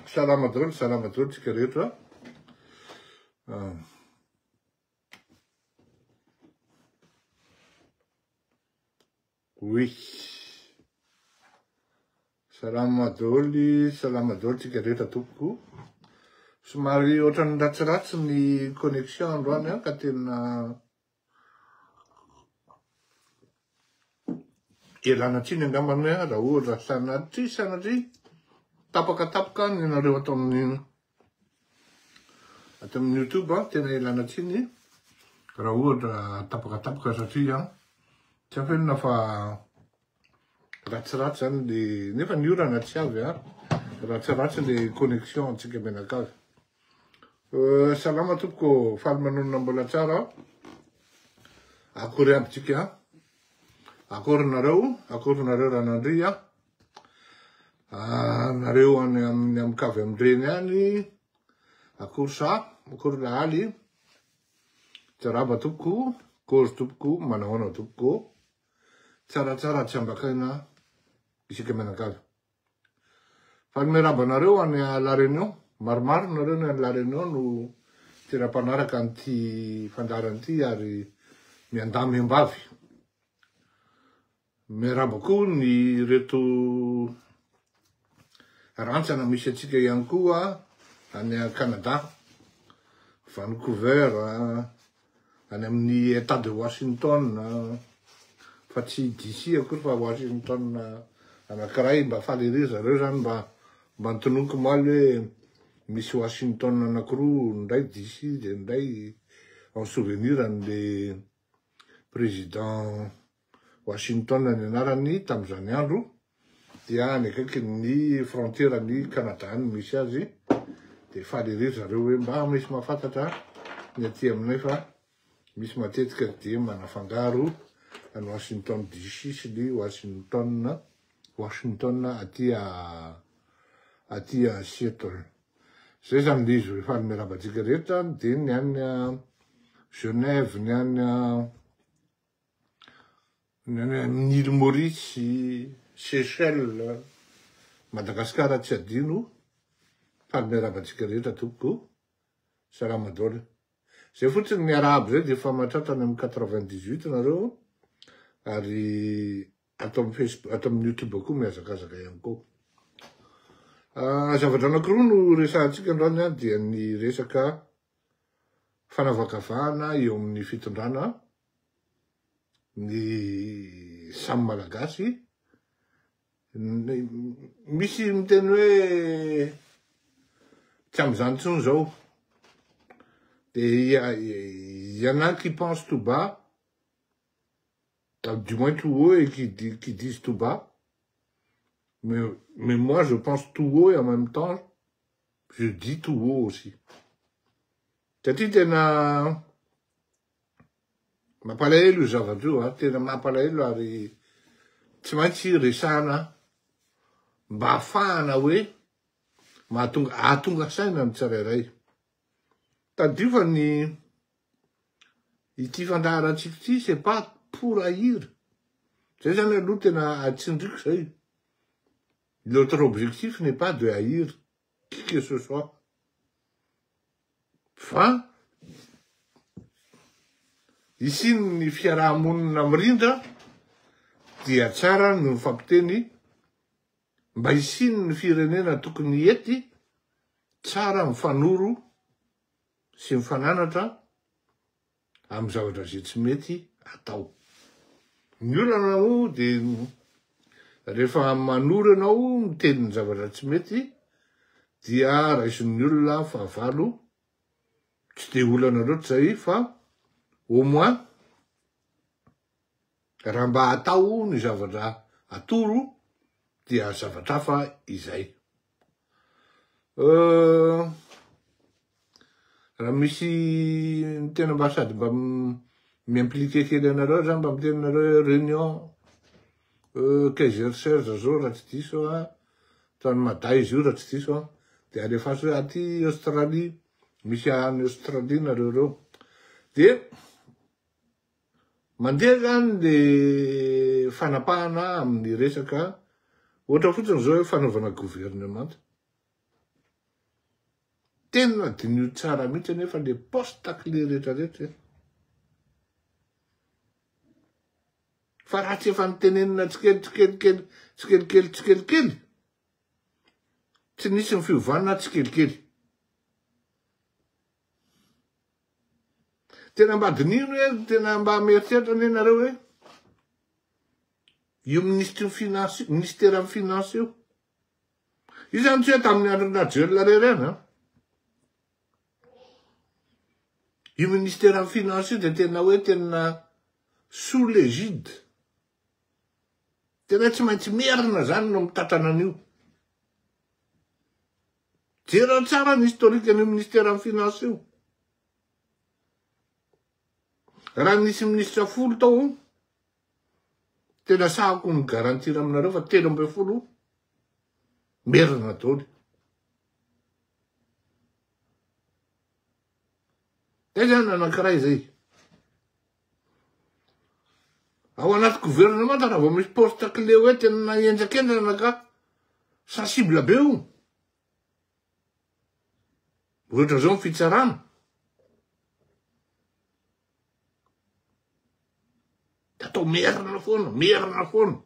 Salama daholo tsika rehetra. Oui. Salama daholo tsika rehetra tompoko. Somary ohatrany ratsiratsy ny connexion androany ka tena elana tsiny angambany raha ohatra sanatry tapaka ny nareo ato amin'ny YouTube tena elana tsiny raha ohatra tapaka satria tsy afenina fa ratsiratsy zany le nefa ny orana tsy avy ratsiratsy le connexion antsika menakavy. Salama tompoko, faly manonona mbola tsara. Akory aby tsika. Akory nareo ranandry nareo any amin'ny amikavy amindreny any. Akory lahaly. Tsaraba tompoko, kory tompoko, manahoana tompoko. Tsara tsy ambakaina isika menakavy. Faly meraba nareo any La Réunion. Maromaro nareo ny La Réunion no tena mpanaraka an'ity fandarana ity ary miandamy ambavy. Meraba koa ny reto rantsana misy atsika ihany koa any Canada, Vancouver, any amin'ny État de Washington, fa tsy DC akory fa Washington anankiray mba faly ery zareo zany mba nitononiko maly hoe misy Washington anankiroa ndray DC de ndray en souvenir an'le président Washington ny anarany tam'izany andro dia ny akaiky ny frontière ny Canada any misy azy de faly ery zareo hoe mba misy mahafantatra ny aty aminay fa misy matetika dia manafangaro any Washington DC sy ny Washington aty Seattle. Zay zany le izy faly merabantsika rehetra de ny any Genève, ny any Île Maurice, Seychelles, Madagascar tsy adino. Faly merabantsika rehetra tompoko. Salama daholo. Zay fotsiny ny arabe zay de fa mahatratra ny 98 nareo ary ato amin'ny Facebook, ato amin'ny YouTube koa miazakazaka ihany koa. Zavatra anankiroa no resahantsika androany dia ny resaka fanavakavahana eo amin'ny fitondrana ny samy malagasy. Misy miteny hoe tsy am'izany tsony zao. Il y en a qui pensent tout bas, du moins tout haut, et qui disent tout bas. Mais moi, je pense tout haut et en même temps, je dis tout haut aussi. Tati tena mampalahelo zavatra io, tena mampalahelo ary tsy maintsy resahana mba ahafahana hoe ahatonga saina ny tsirairay. Tadio fa ny ity fandaharantsika ity, c'est pas pour haïr. Zay zany aloha tena atsindriko zay. Notre objectif n'est pas de haïr qui que ce soit. Fa ici ny fiarahamonina mirindra dia tsara ny mifampiteny mba isiny ny firenena tokony ety, tsara mifanoro sy mifananatra amin'ny zavatra zay tsy mety atao. Ny olana moa de rehefa manoro anao miteny ny zavatra tsy mety dia raisin'ny olona fahavalo tsy de olana loatra zay fa au moins raha mba atao ny zavatra atoro dia zavatra hafa izay. Raha misy tena mba sady mba mi-impliquer kely anareo zany mba miteny anareo réunion 15h16 zao raha tsy diso tany maday izy io raha tsy diso de alefaso hoe aty Australie misy any Australie nareo reo de mandeha zany le fanapahana amin'ny resaka ohatra fotsiny zao hoe fanaovana gouvernement tena dinio tsara mihitsy nefa le poste-clé rehetrarehetra. Fa raha tsy efa nitenenina tsikelikely. Tsy nisy ny fiovanana tsikelikely. Tena mba dinino hoe, tena mba mieritreritra anie nareo hoe io ministère finance io. Io zany tsy hoe tamin'ny andro Nigel rerena. Io ministère finance io dia tena hoe tena sous l'égide. Tena tsy maintsy merina zany no mitantrana an'io. Jereo tsara ny historique an'io ministère finance io. Raha nisy ministra 10 tao, tena sahako ny garantira aminareo fa 13 merina daholo. Zany anankiray zay. Ao anaty gouvernement raha vao misy poste-clé hoe tena enjak'enjana ka sensible be io. Ohatra zao ny fitsarana. Atao merina foana.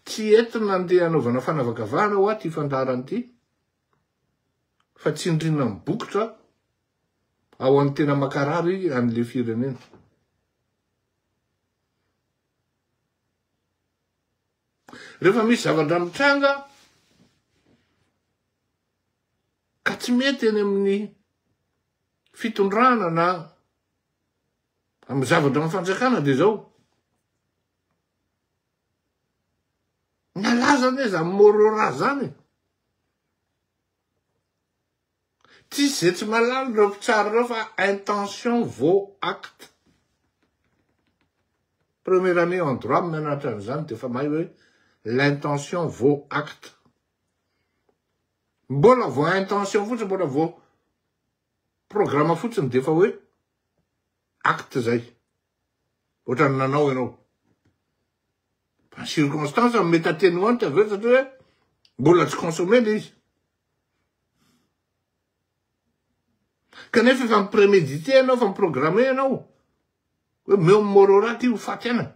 Tsy entina andeha anaovana fanavakavahana ho aty fandarana ity. Fa tsindrina mibokotra ao an'ny tena makarary an'le firenena. Rehefa misy zavatra mitranga ka tsy mety eny amin'ny fitondrana na amin'ny zavatra mifanjakana dia zao. Nalaza ane morora zany. Tsy zay tsy malalo reo mpitsara reo fa intention vaut acte. Première année en droit menatra an'izany dia fa mahay hoe l'intention vaut acte. Mbola vao intention fotsiny, mbola vao programme fotsiny dia fa hoe acte zay. Ohatra ny nanao ianao. Fa circonstance mety atténuante aveo satria hoe mbola tsy consommé le izy. Kanefa efa mipremedité ianao, fa miprogramme ianao. Hoe meo morora ty ho faty ana.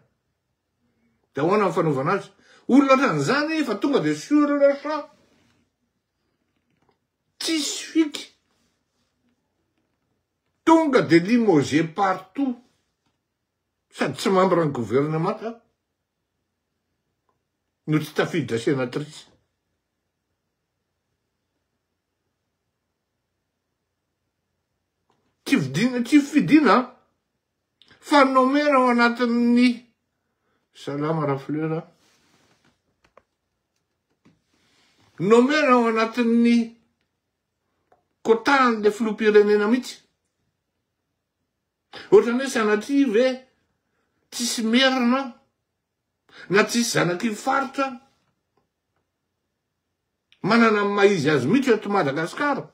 Dia ahoana ny fanaovana azy? Olona ohatran'izany fa tonga dia sur le champ. Tsisy fiky. Tonga dia limogé partout. Sady tsy membre ny gouvernement ka. No tsy tafiditra sénatrice. Tsy fidina fa nomera ao anatin'ny salama rafleur. Nomera ao anatin'ny quotan'le filoham-pirenena mihitsy. Ohatrany hoe sanatria ve tsisy merina na tsisy zanaky faritra manana ny maizy azy mihitsy eto Madagasikara.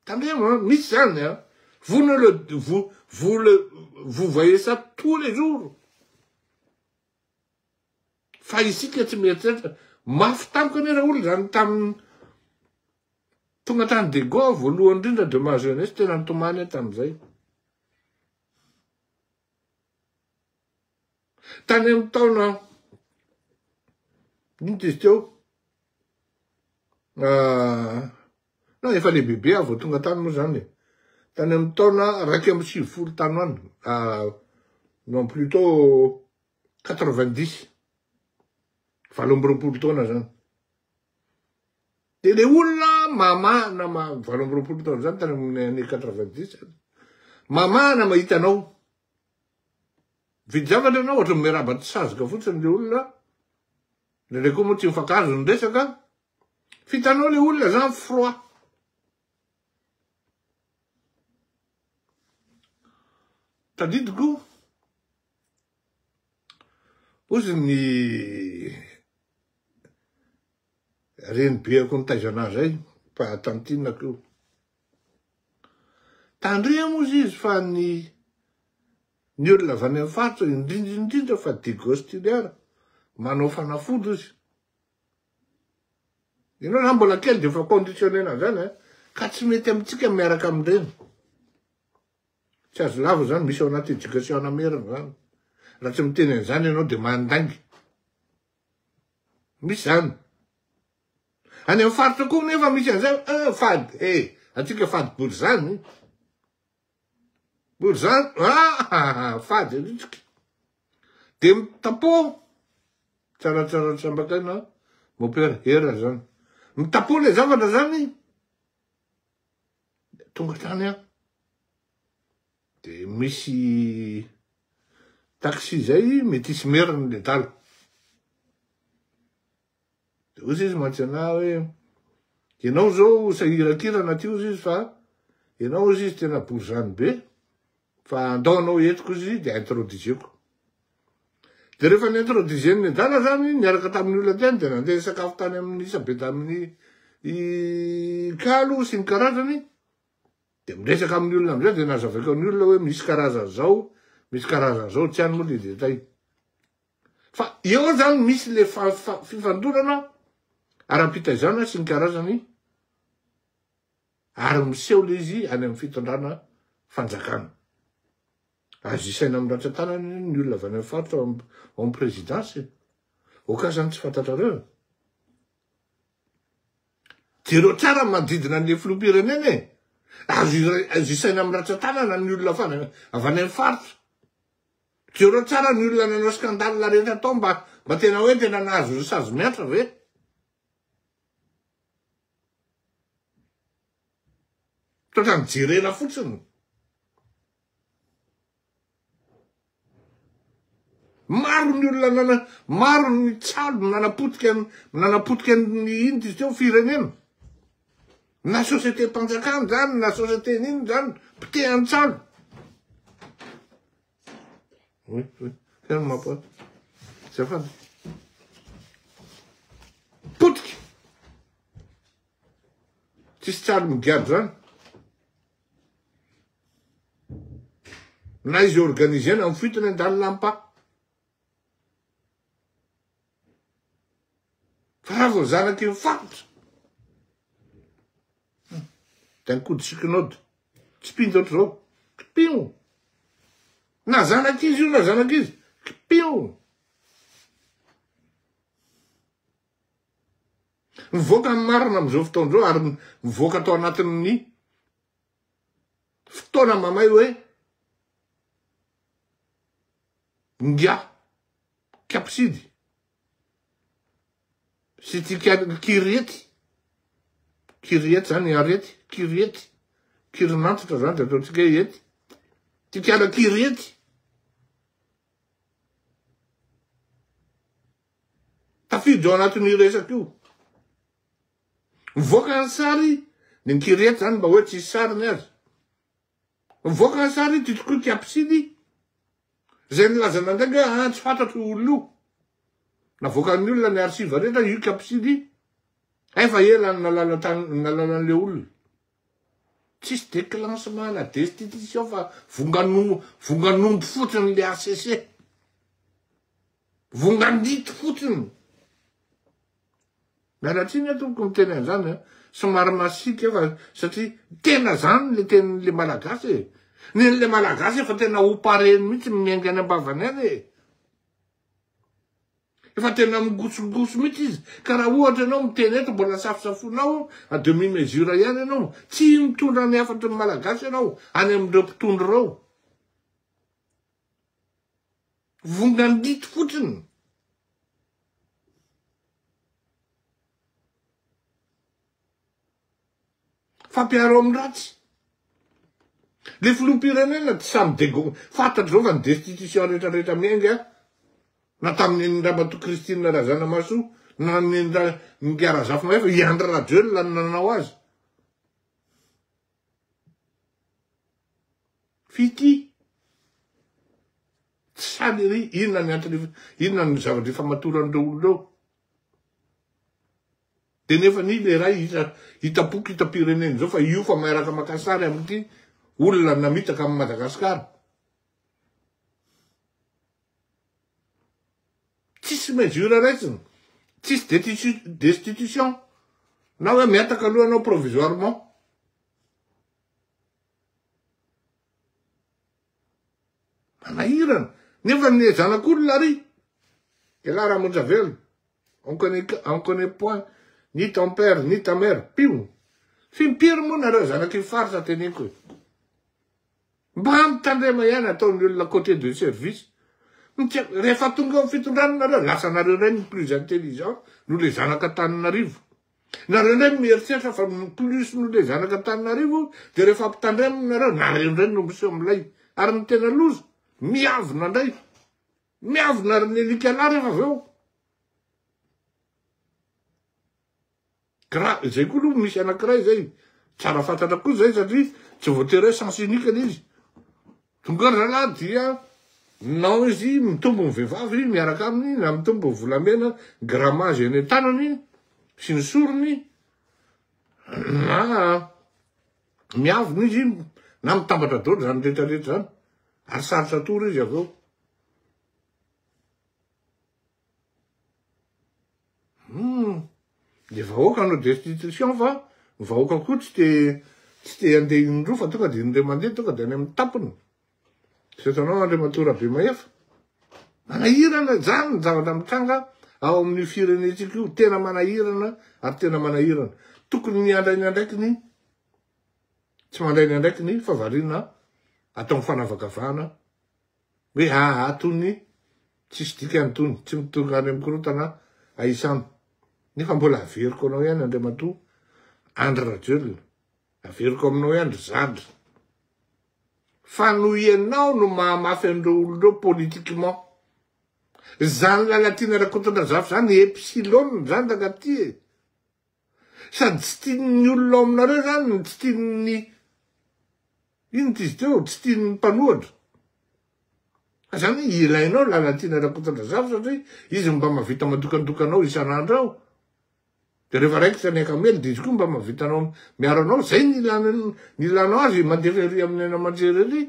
Tandremo, misy zany, vous voyez ça tous les jours. Fa isika tsy mieritreritra, mafy tamiko ane raha olona zany tamin'ny tonga tany de Gaulle voalohany indrindra de ma jeunesse tena nitomany tamin'izay. Tany amin'ny taona ino izy teo? Non, efa le bebe vao tonga tany moa zany. Tany amin'ny taona 20 tany any. Non, plutôt 90. 20 taona zany. De le olona mamana 20 taona zany tany amin'ny année 90. Mamana mahita anao. Vidy zavatra anao ohatra miaraba tsy sazoka fotsiny le olona. Le koa moa tsy mifakazo ny resaka. Fitanao le olona zany froid. Tadidiko ozy ny renibeako ny taizana zay fa tantinako io. Tandremo izy fa ny olona avy any amin'ny faritra indrindra fa digostiliara manao fanafody izy. Ianao na mbola kely de fa conditionnena zany a ka tsy mety amitsika miaraka am'ireny. Tsy azo lava zany misy ao anaty éducation namerina zany. Raha tsy miteny an'izany ianao de mandangy. Misy zany. Any amin'ny faritra koa nefa misy an'izay, fady, atsika fady borizany. Borizany, fady ritsika. De mitapo, tsaratsara sambakaina, mon père hera zany. Mitapo le zavatra zany, tonga tany a. De misy taxi zay, mety hisy merina le tala. De ozy izy mantsana hoe, ianao zao sahirakirana ty ozy izy fa, ianao ozy izy tena borizany be, fa andaonao etiko izy de introduiseko. De rehefa nintroduiseny dala zany, niaraka tamin'ny olona teny, de nandeha sakafo tany amin'ny Isabety amin'ny kalo sy ny karazany, de miresaka amin'ny olona amizay, de nazavako amin'ny olona hoe misy karazany zao, tsy any moa le detay. Fa eo zany misy le fifandorana, ara-pitaizana sy ny karazany, ary miseho le izy any amin'ny fitondrana fanjakana. Azo isaina amin'ny ratsan-tanany ny olona avy any amin'ny faritra ao amin'ny présidence. Okazany tsy fantatrareo. Jereo tsara manodidina an'le filoham-pirenena e. Azo isaina amin'ny ratsan-tanana ny olona avy any amin'ny faritra. Jereo tsara ny olona nanao skandale rehetra tao mba tena hoe tena nahazo sazy miatra ve? Totra mijerena fotsiny. Maro ny olona maro ny tsalo nanapotika ny ino izy teo firenena. Na société mpanjakana zany, na société n'ino zany, pitehan'ny tsalo. Ferme pas. C'est pas. Potika. Tsisy tsalo migady zany. Na izy organisena amin'ny fitony an-dalo lampa. Fa raha vao zanaky mifatotra. D'un coup de chiquenaude. Tsy pinto ohatr'izao. Kipio. Na zanaky izy io, na zanaky izy. Kipio. Mivoaka ny marina am'izao fotoan'izao ary mivoaka atao anatin'ny fotoana mamay hoe ngia kapsidy. Sy ty kirety zany arety, kirinantitra zany de ataotsika ety. Ty kiala kirety. Tafidy ao anatin'ny resaka io. Mivoaka ny sary, ny kirety zany mba hoe tsisy sariny azy. Mivoaka ny sary, ty tokoa kiapsidy. Zay nilaza nandanga, tsy fantatro olona io. Navoaka ny olona ny arsiva rehetra, io kiapsidy. Efa ela nalalan'le olona. Tsisy déclenchement na destitution fa vonganombo fotsiny le ACC. Vongandito fotsiny. Mialatsiny atoko miteny an'izany, somary masika fa satria tena zany le tenin'le malagasy. Nen'le malagasy efa tena hopareny mihitsy miainga any ambavany any e. Efa tena migosogoso mihitsy izy. Ka raha ohatra ianao miteny eto mbola safosafonao a demi-mesure ihany ianao, tsy mitondra ny afatry ny malagasy ianao any amin'ireo mpitondro reo. Vongandito fotsiny. Fampiaro amin'ny ratsy. Le filoham-pirenena tsy samy fantatro zao fa ny destitution rehetrarehetra miainga. Na tamin'ny Ramatoa Christine Razanamaso, na ny Ngiarazafy Maefa, Iandra Rajoelina nanao azy. Fity. Tsy saly ry, inona ny zavatra famatoran'ireo olona. De nefa ny le ray hitapoky hitam-pirenena zao fa io fa maheraka makasary amin'ity olona namitaka amin'ny Madagasikara. Tsisy mesure raisiny, tsisy destitution, Na hoe miataka aloha anao provisoirement. Manahirana. Nefa ny zanak'olona ry. Et là, Ramonjavel, on connaît point ni ton père, ni ta mère. Pim. Fin pire mon arrêt, ça n'a qu'une farce à tenir que. Bam, tandem, il y a un côté de service. Refatunga, là, ça n'a rien de plus intelligent. Nous, les Anakatan arrivent. N'a rien merci, ça fait plus nous, les Anakatan arrivent. De refaptandem, n'a rien, nous sommes là. Armtena luz, miav, nandai. Miav, n'a rien de calare, zay koa aloha misy anankiray zay tsara fantatra koa zay satria tsy voatery sens unique izy tonga raha dia nao izy mitombo ny vehivavy miaraka aminy na mitombo ny volamena grammage eny tanany sy ny sorony na miavina izy na mitambatra dolo zany rehetrarehetra zany ary sarotra tory izy aveo de vahoaka anao destitution fa vahoaka koa tsy te andeha indroa fa tonga de indray mandeha tonga de any amin'ny tampony sy hitanao Andriamatora be maefa manahirana zany zavatra mitranga ao amin'ny firenetsika io tena manahirana ary tena manahirana tokony ny andrainy andraikiny tsy mandray ny andraikiny fa variana atao mifanavakavahana hoe atony tsisy dikany tony tsy mitonga any amin'ny korotana aisany nefa mbola averiko anao ihany Andriamatoa Andry Rajoelina averiko aminao ihany ry Zadra fa no ianao no mahamafy an'ireo olon'ireo politiquement zany lalatina rakotana zafy zany epsilon zany dagaty e sady tsy tian'ny olona aminareo zany tsy tian'ny ino tizy teo tsy tian'ny mpanohatra zany ilainao lalatina rakotana zafy satria izy mba mahavita madokandokanao isan'andro ao de rehefa raiky tsy aneka mely de izy koa mba mahavitanao miaro anao zay ny ilanao azy mandefa ery amin'ny aina aman-jery ery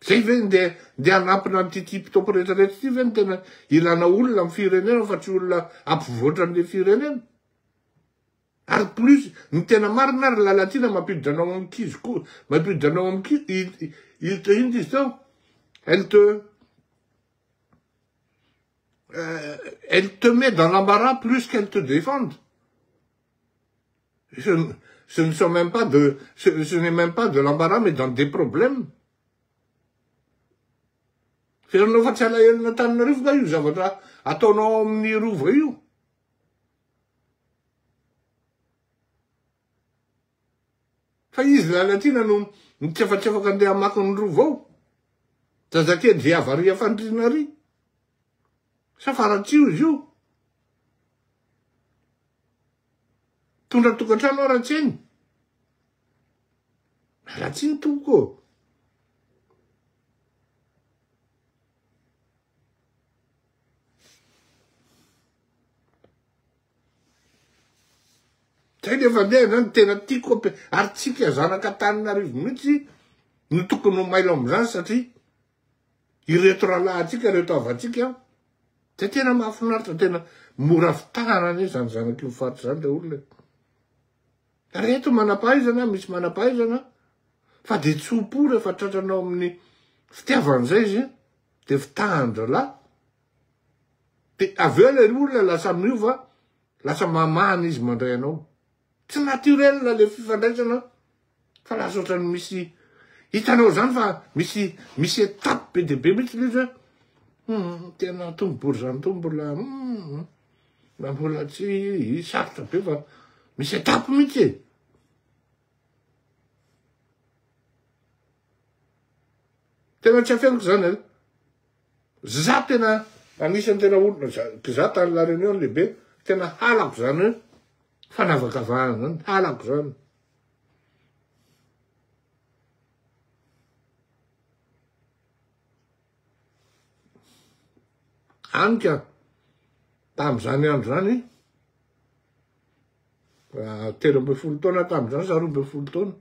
zay ve nde anampina an'ity type topo rehetrarehetra ty ve ny tena ilana olona amin'ny firenena fa tsy olona ampivoatra an'le firenena ary plus ny tena marina ary lalatina mampiditra anao amin'ny kizy koa mampiditra anao amin'ny kizy ino izy tao elle te met dans l'embarras plus qu'elle te défende. Ce n'est même pas de l'embarras, mais dans des problèmes. Firanao fa tsy alahelo Antananarivo ka io zavatra ataonao amin'ny rova io. Fa izy lalatina no mitsefatsefaka andeha hamaky ny rova ao. Zazakely ve avaria fandrina ry. Sa faratsio izy io. Tondra tokantrano aratseny. Aratsiny toko. Zay rehefa ndeha zany tena tiako ary tsika zanaka Antananarivo mihitsy no tokony ho mailo amin'izany satria ireto rahalahintsika reto avatsika zay tena mahafinaritra tena mora fitahana anie zany zanak'io mifaritra zany le olona. Reto manam-pahaizana misy manam-pahaizana fa de tsy hopo rehefa tratranao amin'ny fitiavan'izay izy de fitahan-dralahy de aveo le olona lasa miova lasa mamana izy mandray anao. Tsy naturel le fifandraisana fa lasa ohatrany misy hitanao zany fa misy étape be de be mihitsy le izy hoe tena tombobory zany to mbola tsy sarotra be fa misy étape mihitsy e. Tena tsy afeniko zany e. Za tena anisany tena olona za tany la réunion lehibe tena halako zany hoe fanavakavahana zany halako zany. Anika tam'izany andro zany 13 taona tam'izany sa 12 taona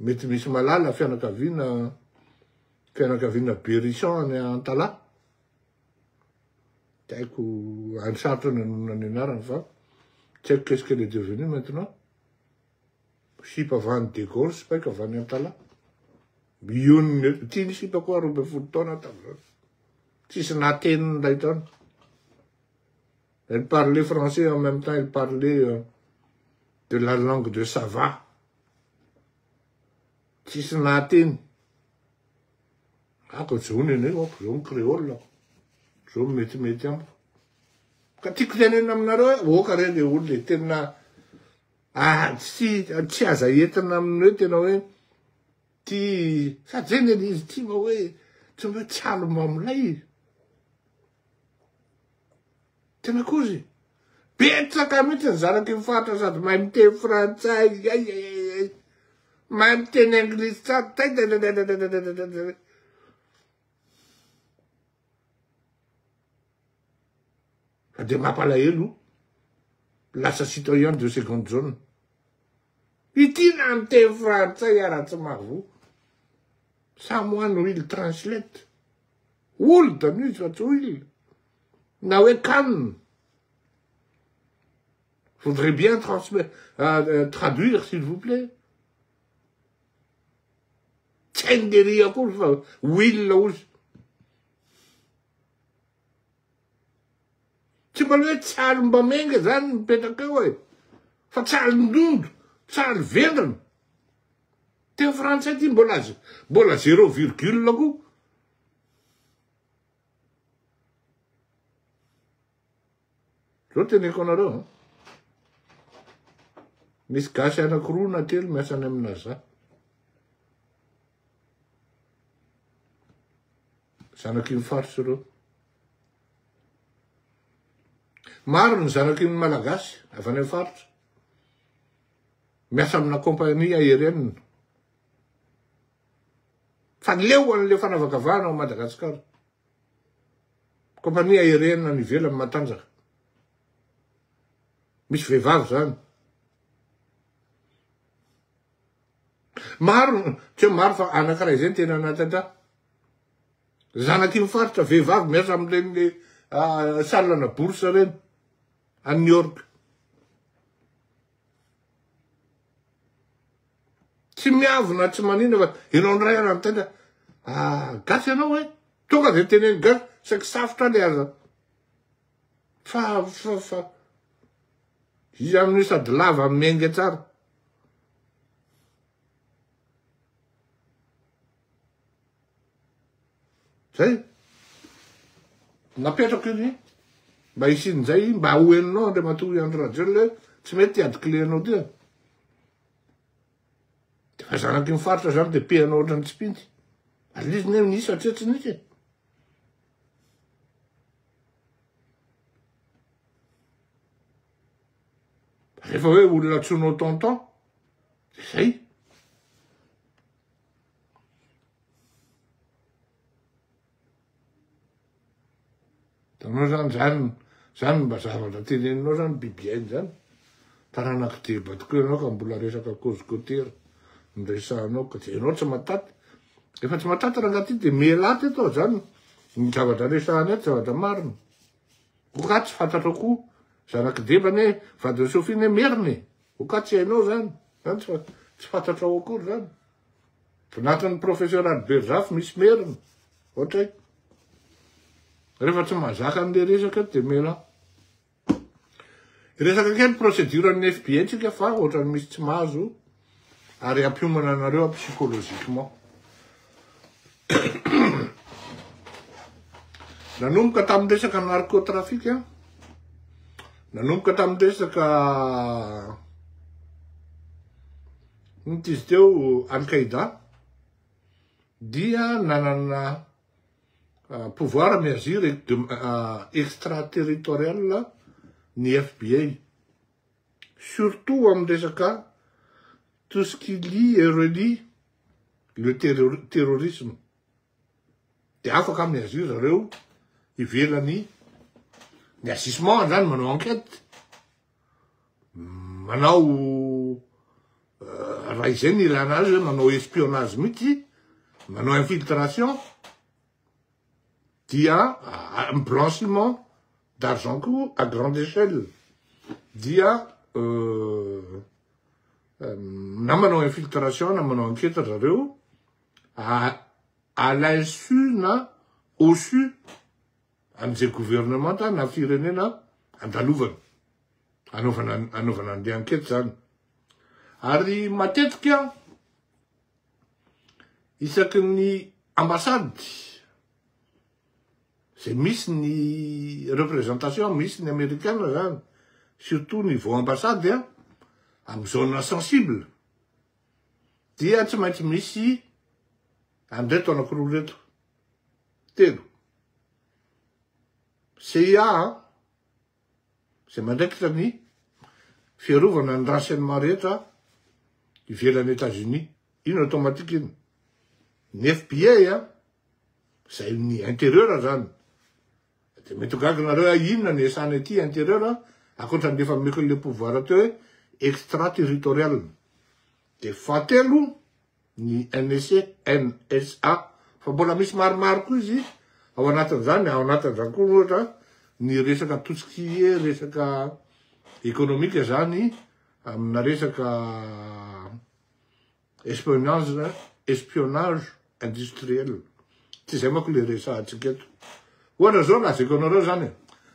mety misy malala fianakaviana Berisson any Antala Un château qu'est-ce qu'elle est devenue maintenant? Je ne sais pas, van de Gaulle, je ne sais pas comment on est là. Je ne sais pas quoi, on peut foutre là. Si c'est Athènes, d'ailleurs. Elle parlait français en même temps, elle parlait de la langue de Sava. Si c'est Athènes. Ah, quand c'est un créole, là. C'est un métier. Quand tu connais un nom, on va dire que ah, si, tu as un nom, tu ça généralise, tu me tiens mon lait. Tu me causes. Pizza camite, ça qui fait ça, même tes français, même tes anglais, ça, de ma palais, nous, la citoyenne de seconde zone. Il dit un tes français, il y a la vous. Someone will translate. Wool, the news, what will. Now it can. Faudrait bien traduire, s'il vous plaît. Tenderi, will, tu me le talen bemenge, dan Peter Kooi. Wat talen doen? Talen vinden. Te Français, die bola 0,, logo. Zo te ne konaro. Mis kasha na kru na til mesanem nasa. Sana kim farsuro. Maar sana kim malagas, afan e fart. Mesam na companhia aérienne. Van Leeuwen le van Avakavano, Madagascar. Companhia aérienne aan die film Matanza. Mis vevav zijn. Maar, tje maar van Anna zit in een atenta. Zana kim farta vevav mesam de sala na bourse erin. Aan New York. Si miavano, tsy manino fa ianao ndray raha mitenda gasy ianao e. Tonga de teneny gasy, saky safotra le aza. Fa. Izy amin'io sady lava mengy tsara. Zay. Napetrako iny. Mba isin'izay, mba hoeninao andre matory andro radio le tsy mety adiky lenao dia. Fa zanaky mifaritra zany de pehanao ohatrany tsy pinty. Alizy ne nisy satria tsy nisy. Rehefa hoe olona tsonao tonton, de zay. Tanao zany mba zavatra teneninao zany bibiainy zany. Taranaky deba tokoa ianao ka mbola resaka kozikotera. Nresanao ka ianao tsy mataty. Efa tsy mataty raha angaty de melaty atao zany. Ny zavatra resahany eto zavatra marina. Oka tsy fantatra koa. Zanaky debany vady Sofiny merne. Oka tsy hainao zany. Zany tsy fantatra ao akory zany. Anatin'ny professeur Berjaf misy merina. Ohatray. Rehefa tsy mahazaka an'le resaka de mela. Resaka kely procédure-ny FBI tsika fa ohatrany misy tsy mahazo. Ary ampiomana anareo psychologiquement. Nanomboka tamin'ny resaka narcotrafic, nanomboka tamin'ny resaka nitizy teo Al-Qaïda, dia nanana pouvoir miagir extraterritorial ny FBI. Surtout amin'ny resaka tout ce qui lie et relie le terrorisme. De afaka miagir zareo ivelany ny agissement zany manao enquête. Manao raha izay ny ilana azy hoe manao espionnage mihitsy, manao infiltration, dia blanchiment d'argent à grande échelle. Dia, namanao infiltration, namanao enquête zareo, à l'insu na au su, an'izay gouvernement na firenena andalovana. Anaovana andeha enquête zany. Ary matetika, isaky ny ambassade, c'est misy ny représentation, misy ny américaine zany, surtout niveau ambassade, amy zone sensible. Dia tsy maintsy misy andreto anakoroa reto. Telo. CIA, c'est mandraikitra ny fiarovana ny renseignement rehetra ivelan'ny États-Unis. Ino automatique ino. Ny FBI, zay ny intérieur zany. De mety gaganareo inona ny esany aty intérieur, akoatra nefa meko le pouvoir teo hoe extraterritorial. De fahatelo, ny NSA, fa mbola misy maromaro koa izy, ao anatin'izany koa ohatra, ny resaka tout ce qui est resaka économique zany, amina resaka espionnage industriel. Tsy zay manko le resahantsika eto. Ohatra zao lazako anareo zany,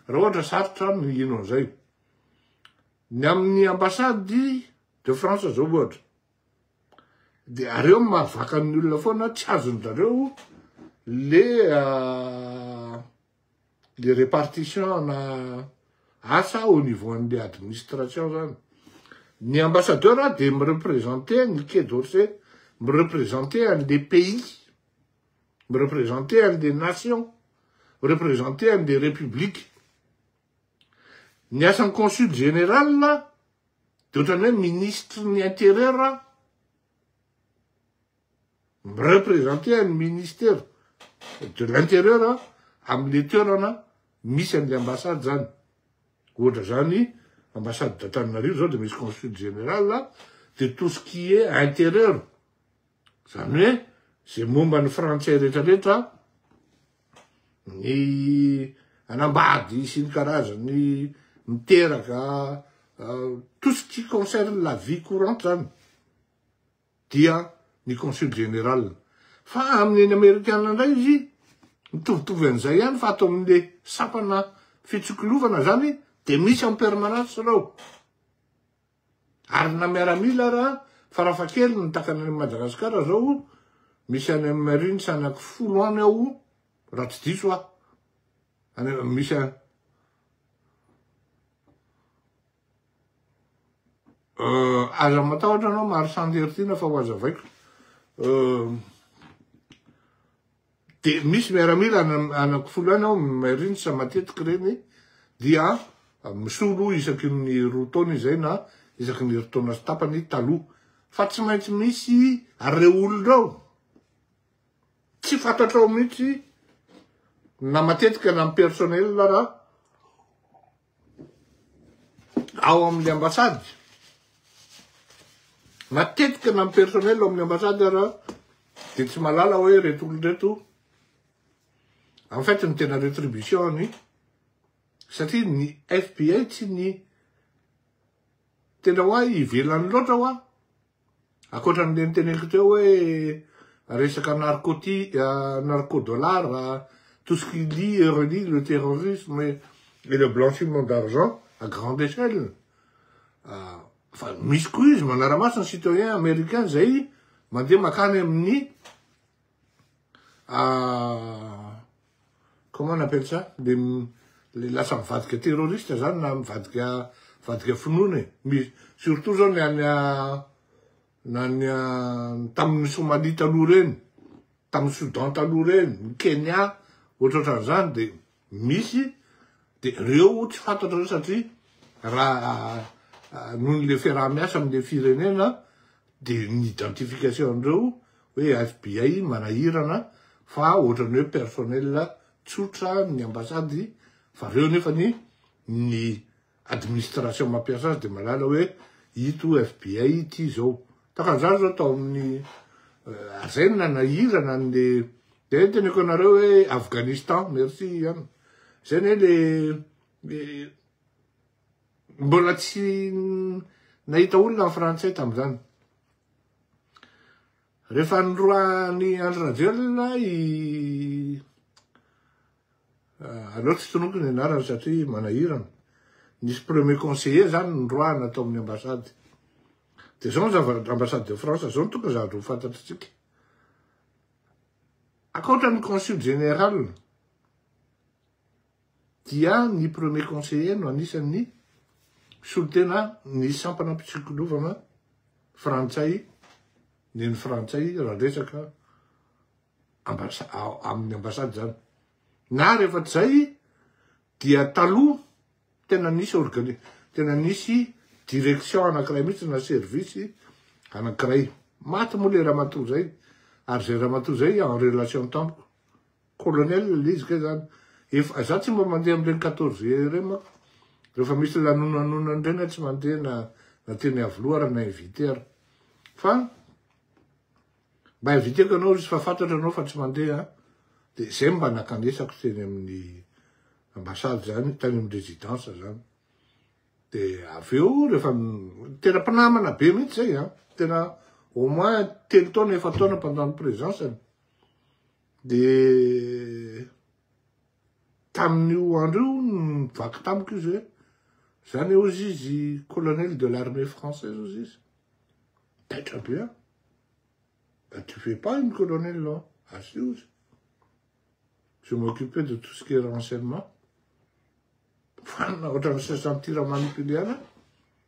raha ohatra sarotra ny ino an'izay. Ny amin'ny ambassade de France zao ohatra. De areo mavaka ny olona foana, tsy azon'zareo les répartitions na asa au niveau de l'administration zany. Ny ambassadeur de me représenter ny Quai d'Orsay, me représenter un des pays, me représenter un des nations, me représenter un des républiques. Ny asan'ny consul général là, de ohatran'ny hoe ministre ny intérieur, me représenter un ministère de l'intérieur amin'ny toerana misy an'le ambassade zany. Ohatra zany, ambassade d'Antananarivo zao de misy consul général là, de tout ce qui est intérieur. Zany hoe, zay momba ny frantsay rehetrarehetra, ny anambady sy ny karazany miteraka, tout ce qui concerne la vie courante zany, dia ny consul général. Fa amin'ny américaine ndray izy, mitovitovy an'izay ihany fa ato amin'le sapana fitsokolovana zany, de misy en permanence reo. Ary na miaramila raha, farafakely ny takany any Madagasikara zao, misy any amin'ny marine sy anaky 10 any ao, raha tsy diso misy aza matahotra anao maro sandertina fa ho azavaiko. De misy miaramila anaky 10 any ao marine sy matetiky reny, dia misolo isaky ny 2 taona izay na isaky ny 2 taona sy tapany taloha. Fa tsy maintsy misy reo olondrao. Tsy fantatrao mihitsy na matetika na personnel raha ao amin'ny ambassade. Matetika na personnel ao amin'ny ambassade raha de tsy malala hoe reto olona reto. En fait, ny tena rétribution ny satria ny FBI tsy ny tena hoa ivelany loatra hoa. Akoatra n'le niteneniko teo hoe resaka narcodollar, tout ce qui lie et relie le terrorisme et le blanchiment d'argent à grande échelle. Enfin, misy koa izy manara-maso ny citoyen américain zay mandeha makany amin'ny comment on appelle ça? Lasa mivadika terroriste zany na mivadika finoana. Surtout zao tamin'ny Somalie taloha reny, tamin'ny Soudan taloha reny, ny Kenya, ohatrohatran'izany de misy, de reo tsy fantatrareo satria raha noho le fiaraha-miasa amin'le firenena, de ny identification reo hoe FBI manahirana fa ohatrany hoe personnel tsotra ny ambassade, fa reo nefa ny administration mampiasa azy de malala hoe ito FBI ity zao. Takan'izany zao tao amin'ny azaina nahirana de teneko anareo hoe Afghanistan, merci. Zany hoe Mbola tsy nahita olona amin'ny frantsay tamin'izany. Rehefa noroany Andry Rajoelina aloha tsy tonoko ny anarany satria manahirana. Nisy premier conseiller zany noroahana atao amin'ny ambassade. De zao ambassade de France zao tonga za ho fantatritsika. Akoatra ny consul général dia ny premier conseiller no anisan'ny solotena ny sampana mpitsikolovana frantsay ny frantsay raha resaka amin'ny ambassade zany. Na rehefa tsy zay dia taloha tena nisy direction anankiray mihitsy na service anankiray. Maty moa le ramatoa zay, ary zay ramatoa zay en relation tamiko colonel le izy ke zany. Za tsy mba mandeha amin'ireny 14 ireny mako. Rehefa misy lanonanona reny tsy mandeha na teny avoloara na invitera. Fa mba inviteko anao izy fa fantatra anao fa tsy mandeha, de zay mba nakanesako teny amin'ny ambassade zany, tany amin'ny résidence zany. De aveo rehefa tena mpanamana be mihitsy zay, tena au moins 3 taona 4 taona pendant présence. De tamin'io andro io nivaky tamiko izy hoe zany ozy izy colonel de l'armée française ozy izy. Très bien. Ben, tu fais pas une colonel là. Ah si ozy. Je m'occupais de tout ce qui est renseignement. Ohatra ny se sentir manipuler.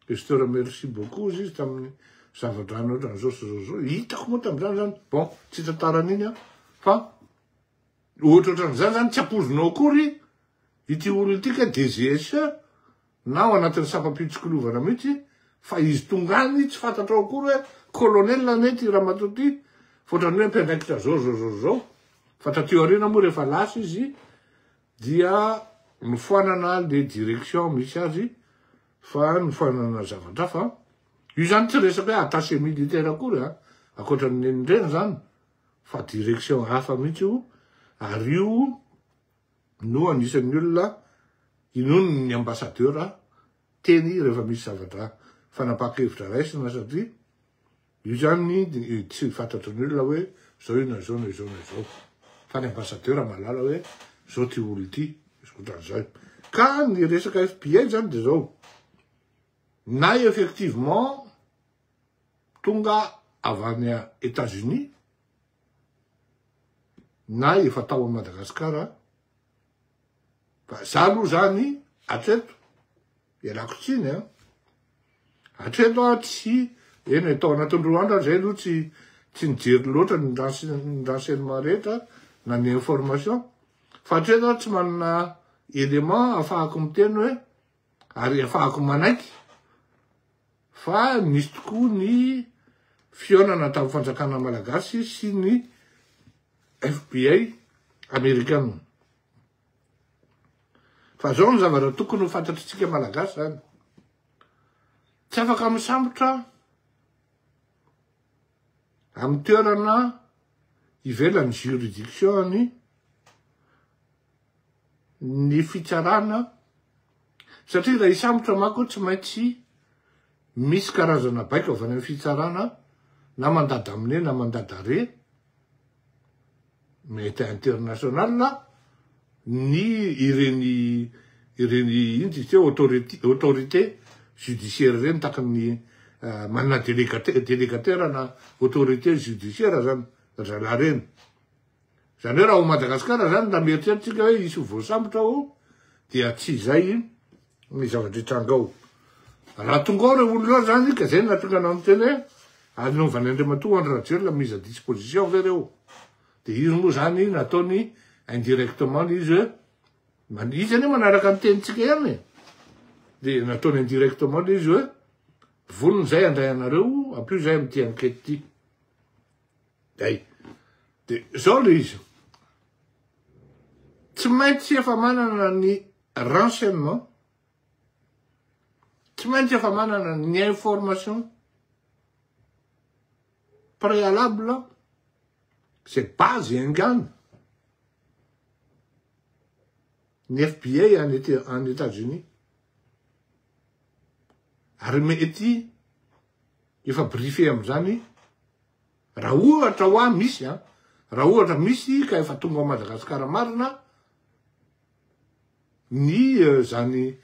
Et je te remercie beaucoup izy tamin'ny zava-drano ohatra n'izao sy zao. Hitako moa tamin'izany zany. Bon, tsy tantaran'iny fa ohatra n'izany tsy ampozinao akory ity olo ity ka DGSE na ao anatin'ny sampam-pitsikolovana mihitsy fa izy tongany tsy fantatrao akory hoe colonel nety ramatoa ty fotrany hoe mpianaikitra zao. Fa tateo arena moa rehefa lasa izy dia nifoanana le direction misy azy fa nifoanana zavatra fa io zany tsy resaka hoe attaché militaire akory akoatra ny reny zany fa direction hafa mihitsy io. Ary io no anisan'ny olona inono ny ambassadeur teny rehefa misy zavatra fanapakevitra raisina satria io zany tsy fantatry ny olona hoe zao io na zao na zao na zao. Fa ny ambassadeur malala hoe zao ty olo ity zay. Ka ny resaka FBI zany de zao. Na effectivement tonga avy any États-Unis na efa tao a Madagasikara. Fa za aloha zany atreto ialako tsiny atreto tsy eny tao anatin'ny 2 andro zay aloha tsy nijery loatra ny renseignement rehetra na ny information. Fa atreto tsy manana élément afahako miteny hoe ary afahako manaiky fa misy tokoa ny fionana tamin'ny fanjakana malagasy sy ny FBI américaine. Fa zao ny zavatra tokony ho fantatritsika malagasy zany. Tsy afaka misambotra amin'ny toerana ivelan'ny juridiction ny fitsarana satria raha isambotra mako tsy maintsy misy karazana baika avy any amin'ny fitsarana na mandady amin'e na mandady are mety international ny ireny iny ty autorité judiciaire reny takany manana délégataire na autorité judiciaire zany zala reny. Zany hoe raha ao Madagasikara zany raha mieritseritsika hoe isy voasambotra ao dia tsy zay ny zavatra hitranga ao. Raha tonga ao reo olona zany ka zay nahatonga anao miteny hoe anaovan'ny Andriamatoa Andry Rajoelina mise à disposition ve reo. De izy moa zany nataony indirectement izy hoe izy ane manaraka ny tenitsika ihany. De nataony indirectement izy hoe vonony zay andray anareo ampio zay am'ty enquête ty. De zao le izy. Tsy maintsy efa manana ny renseignement, tsy maintsy efa manana ny information préalable, c'est base engane ny FBI en États-Unis. Ary mety efa briefé am'zany raha ohatra hoa misy raha ohatra misy ka efa tonga Madagasikara marina ny zany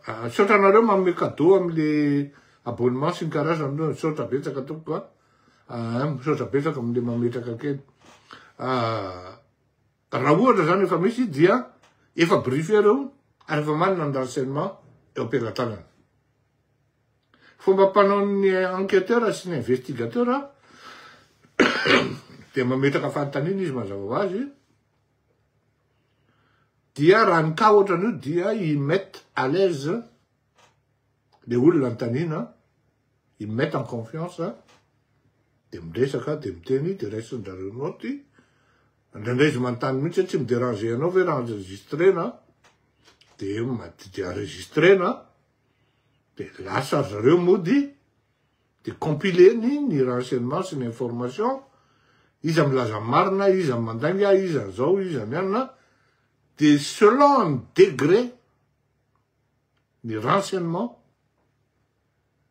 saotranareo manome cadeau am'le abonnement sy ny karazany saotra betsaka tompoko saotra betsaka am'le mametraka kely raha ohatra zany efa misy dia efa briefé reo ary efa manana ny renseignement eo am-pelantanana. Fomba mpanao ny enquêteur sy ny investigateur dia mametraka fanontaniana izy mazava ho azy dia raha ny ka ohatran'io dia i mette à l'aise le olona antanina i mette en confiance dia miresaka dia miteny dia raisin'jareo noty indraindray izy manontany mihitsy tsy midéranger anao ve raha enregistrena dia enregistrena dia lasa zareo mody dia compileny ny renseignement sy ny information izy milaza marina izy mandainga izy zao izy mianina dia selon ny degré ny renseignement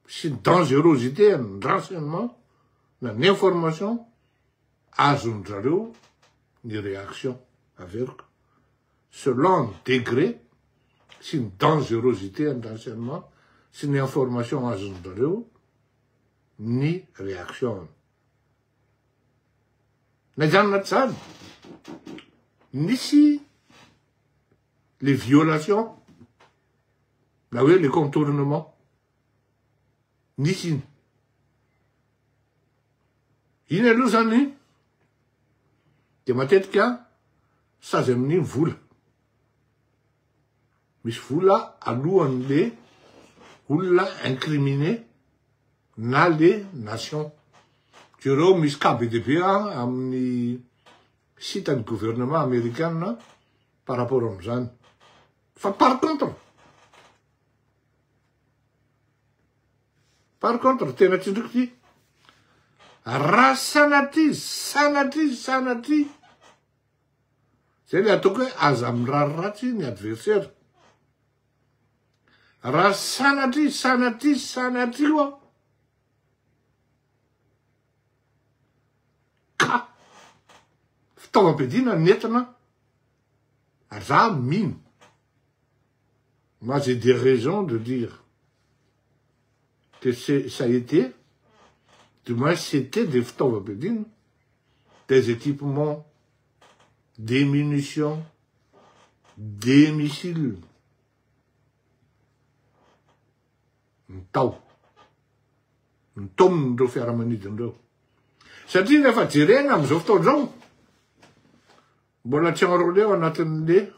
sy ny dangerosité ny renseignement na ny information azony zareo ny réaction averiko selon ny degré sy ny dangerosité ny renseignement sy ny information azony zareo ny réaction na zany naty zany nisy les violations na hoe les contournements nisy iny aloha zany dia matetika sazy amin'iny vola misy vola alohan'le olona incriminé na le nation ireo misy KBDB amin'ny site ny gouvernement américain par rapport am'zany fa par contre tena tsindriko ty raha sanatry zay le ataoko hoe aza mirariratsy ny adversaire raha sanatry oa ka fitaovam-piadina nentina za mino moi j'ai des raisons de dire que ça a été, du moins c'était des fitaovam-piadina, des équipements, des munitions, des missiles. Ntomindreo fiaramanidindreo. Satria rehefa jerena am'izao fotoana zao, mbola tsy enrôlé ao anatin'le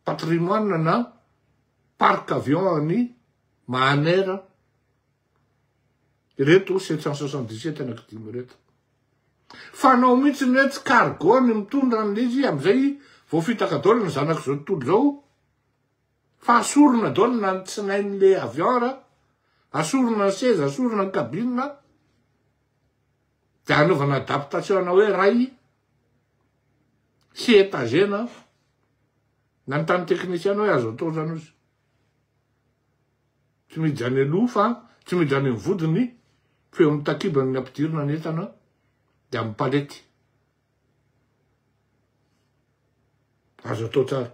patrimoine na parc avion any Mahanera reto 777 anakidimy reto. Fanao mihitsy ny hoe tsy cargo ny mitondra an'le izy am'izay vao fitaka daoly ny zanako zao tontolo zao fa asorona daoly na ny tsinain'le avion asorona ny seza asorona ny cabine dia anaovana adaptation hoe ray sy étagena na ny tany technicien hoe azo atao zany izy tsy midjany aloha fa tsy midjany ny vodiny feo amin'ny takibany ny ampidirina ny entana dia amin'ny palety azo atao tsara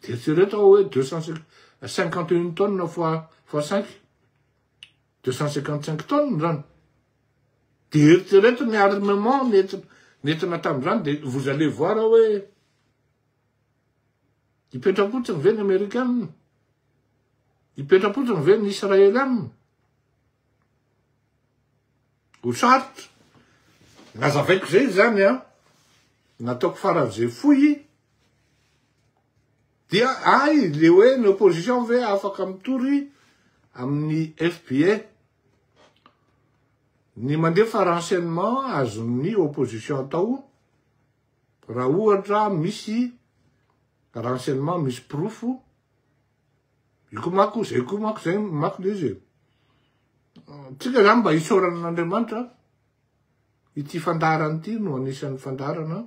dia eritrereto hoe 251 tonnes fois 5 255 tonnes zany dia eritrereto ny armement nentina tamin'izany dia vous allez voir hoe hipetrapotsiny ve ny américaine hipetrapotsiny ve ny israelienne ho sarotra nazavaiko zay zany nataoko faran'izay foy dia le hoe ny opposition ve afaka mitory amin'ny FBA ny mandefa renseignement azon'ny opposition atao raha ohatra misy renseignement misy proof iko mako zay mako le izy tsika zany mba isaoran'Andriamanitra ity fandarana ity no anisan'ny fandarana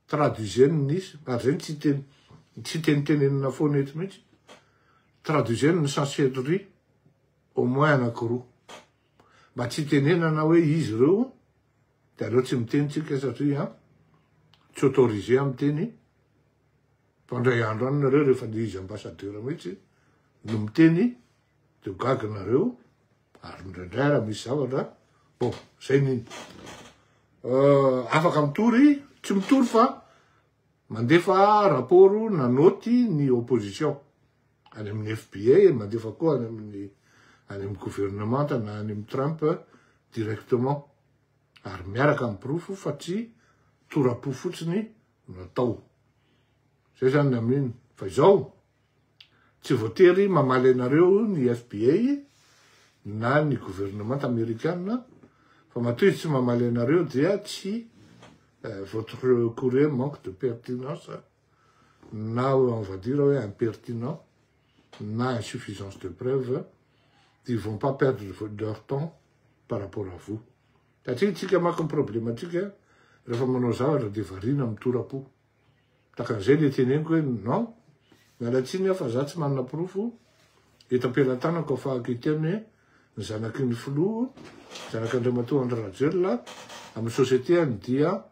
traduiseny nisy ary zany tsy tenitenenina foana eto mihitsy traduiseny ny chancellerie au moins anankiroa mba tsy tenenana hoe izy ireo de aleo tsy mitenitsika satria tsy autorisé amin'ny teny mpandray andro any nareo rehefa le izy ambassadeur mihitsy no miteny de gaginareo ary indraindray raha misy zavatra bon zay niny afaka mitory tsy mitory fa mandefa rapport na noty ny opposition any amin'ny FBA mandefa koa any amin'ny gouvernement na any amin'ny Trump directement ary miaraka amin'ny proof fa tsy torapo fotsiny natao zay zany amin'iny fa izao tsy voatery mamaly anareo ny FBA na ny gouvernement américain fa matoy tsy mamaly anareo dia tsy votre courrier manque de pertinence na on va dire impertinent na insuffisance de preuve ils vont pas perdre leur temps par rapport à vous satria tsika maka problématique rehefa manao zavatra de varina mitorapo takan'izay le teneniko hoe non mialatsiny fa za tsy manana profo eto am-pelantanako afahako iteny hoe ny zanaky ny filoha zanak'Andriamatoa Andry Rajoelina amin'ny société any dia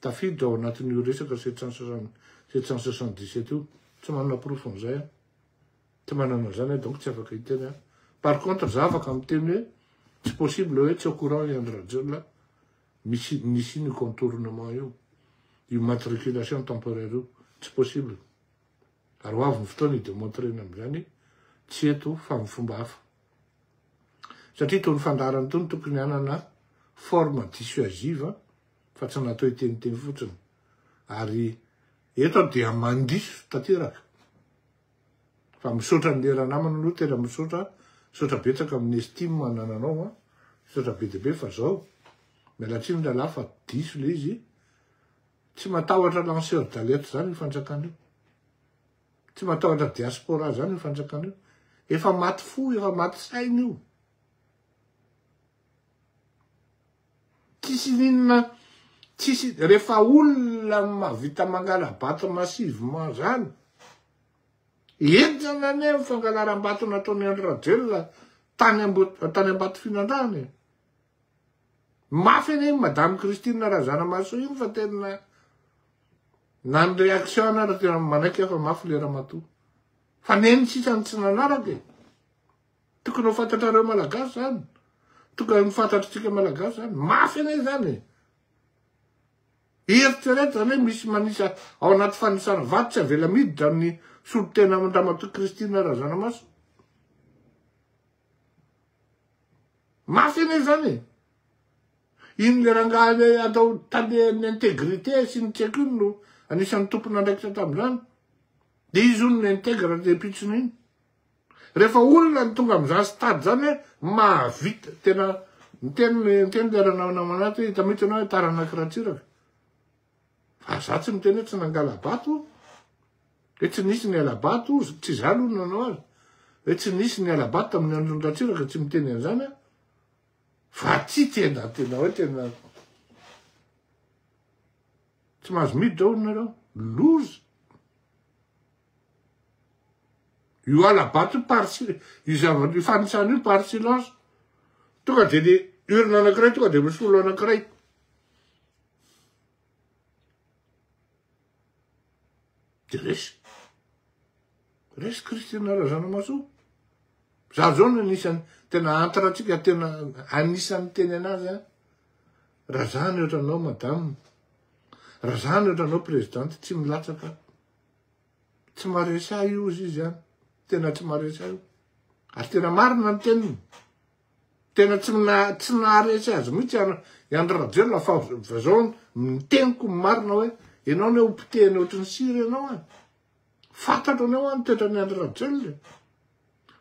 tafidy ao anatin'io resaka 777 io tsy manana profo an'izay tsy manana zany donc tsy afaka iteny par contre za afaka miteny hoe tsy possible hoe tsy au courant i Andry Rajoelina misy ny contournement io immatriculation temporaire io tsy possible ary ho avy ny fotoana idemontrena am'izany tsy eto fa amin'ny fomba hafa satria tony fandarana tony tokony anana forme dissuasive fa tsy natao iteniteny fotsiny ary eto dia mandiso tanteraka fa misaotra ny lera namana aloha tena misaotra betsaka amin'ny estime manananao misaotra be dia be fa zao mialatsiny lalahy fa diso le izy tsy matahotra lanceur d'alerte zany ny fanjakana io tsy matahotra diaspora zany ny fanjakana io efa maty fo efa maty saina io tsisy ninona tsisy rehefa olona mavita mangala-bato massivement zany enjana ane fangalaram-bato nataony Andry Rajoelina tany ambato finandrany mafy ane madame Christine Razanamaso iny fa tena na ny réaction anara tena manaiky efa mafy le ramatoa fa neny sisany tsy nanaraka tokony ho fantatrareo malagasy zany tokony mifantatritsika malagasy zany mafy ane zany eritreretra zany hoe misy manisa ao anaty fanisana vato tsy avela miditra amin'ny solotena ramatoa Christine Razanamaso mafy ane zany iny le rangahy atao tany intégrité sy ny tseko iny no anisan'ny tompony andraikitra tam'izany de izy ony ny intègre de pitsony iny rehefa olona ny tonga am'izany stade zany hoe mahavita tena miteny leranamanaty hoe hita mihitsy anao hoe taranakiratsiraka fa za tsy miteny hoe tsy nangala-bato hoe tsy nisy ny ala-bato tsy za aloha nanao azy hoe tsy nisy ny ala-bato tamin'ny androny ratsiraka tsy miteny an'izany fa tsy tena hoe tena tsy mahazo miditra olo nareo lozy io ala-bato io zavatra fanisana io par silence tonga de le urina anankiray tonga de misolo anankiray de resy Christine Razanamaso za zao no anisany tena antaratsika tena anisan'ny teny anazy raha zany ohatranao madame raha zany ohatranao présidente tsy milatsaka tsy maresa io izy zany tena tsy maresa io ary tena marina ny teniny tena tsy naharesa azy mihitsy Andry Rajoelina fa zao miteniko marina hoe ianao ne ompitehany ohatrany siry ianao fantatro anao ny toetrany Andry Rajoelina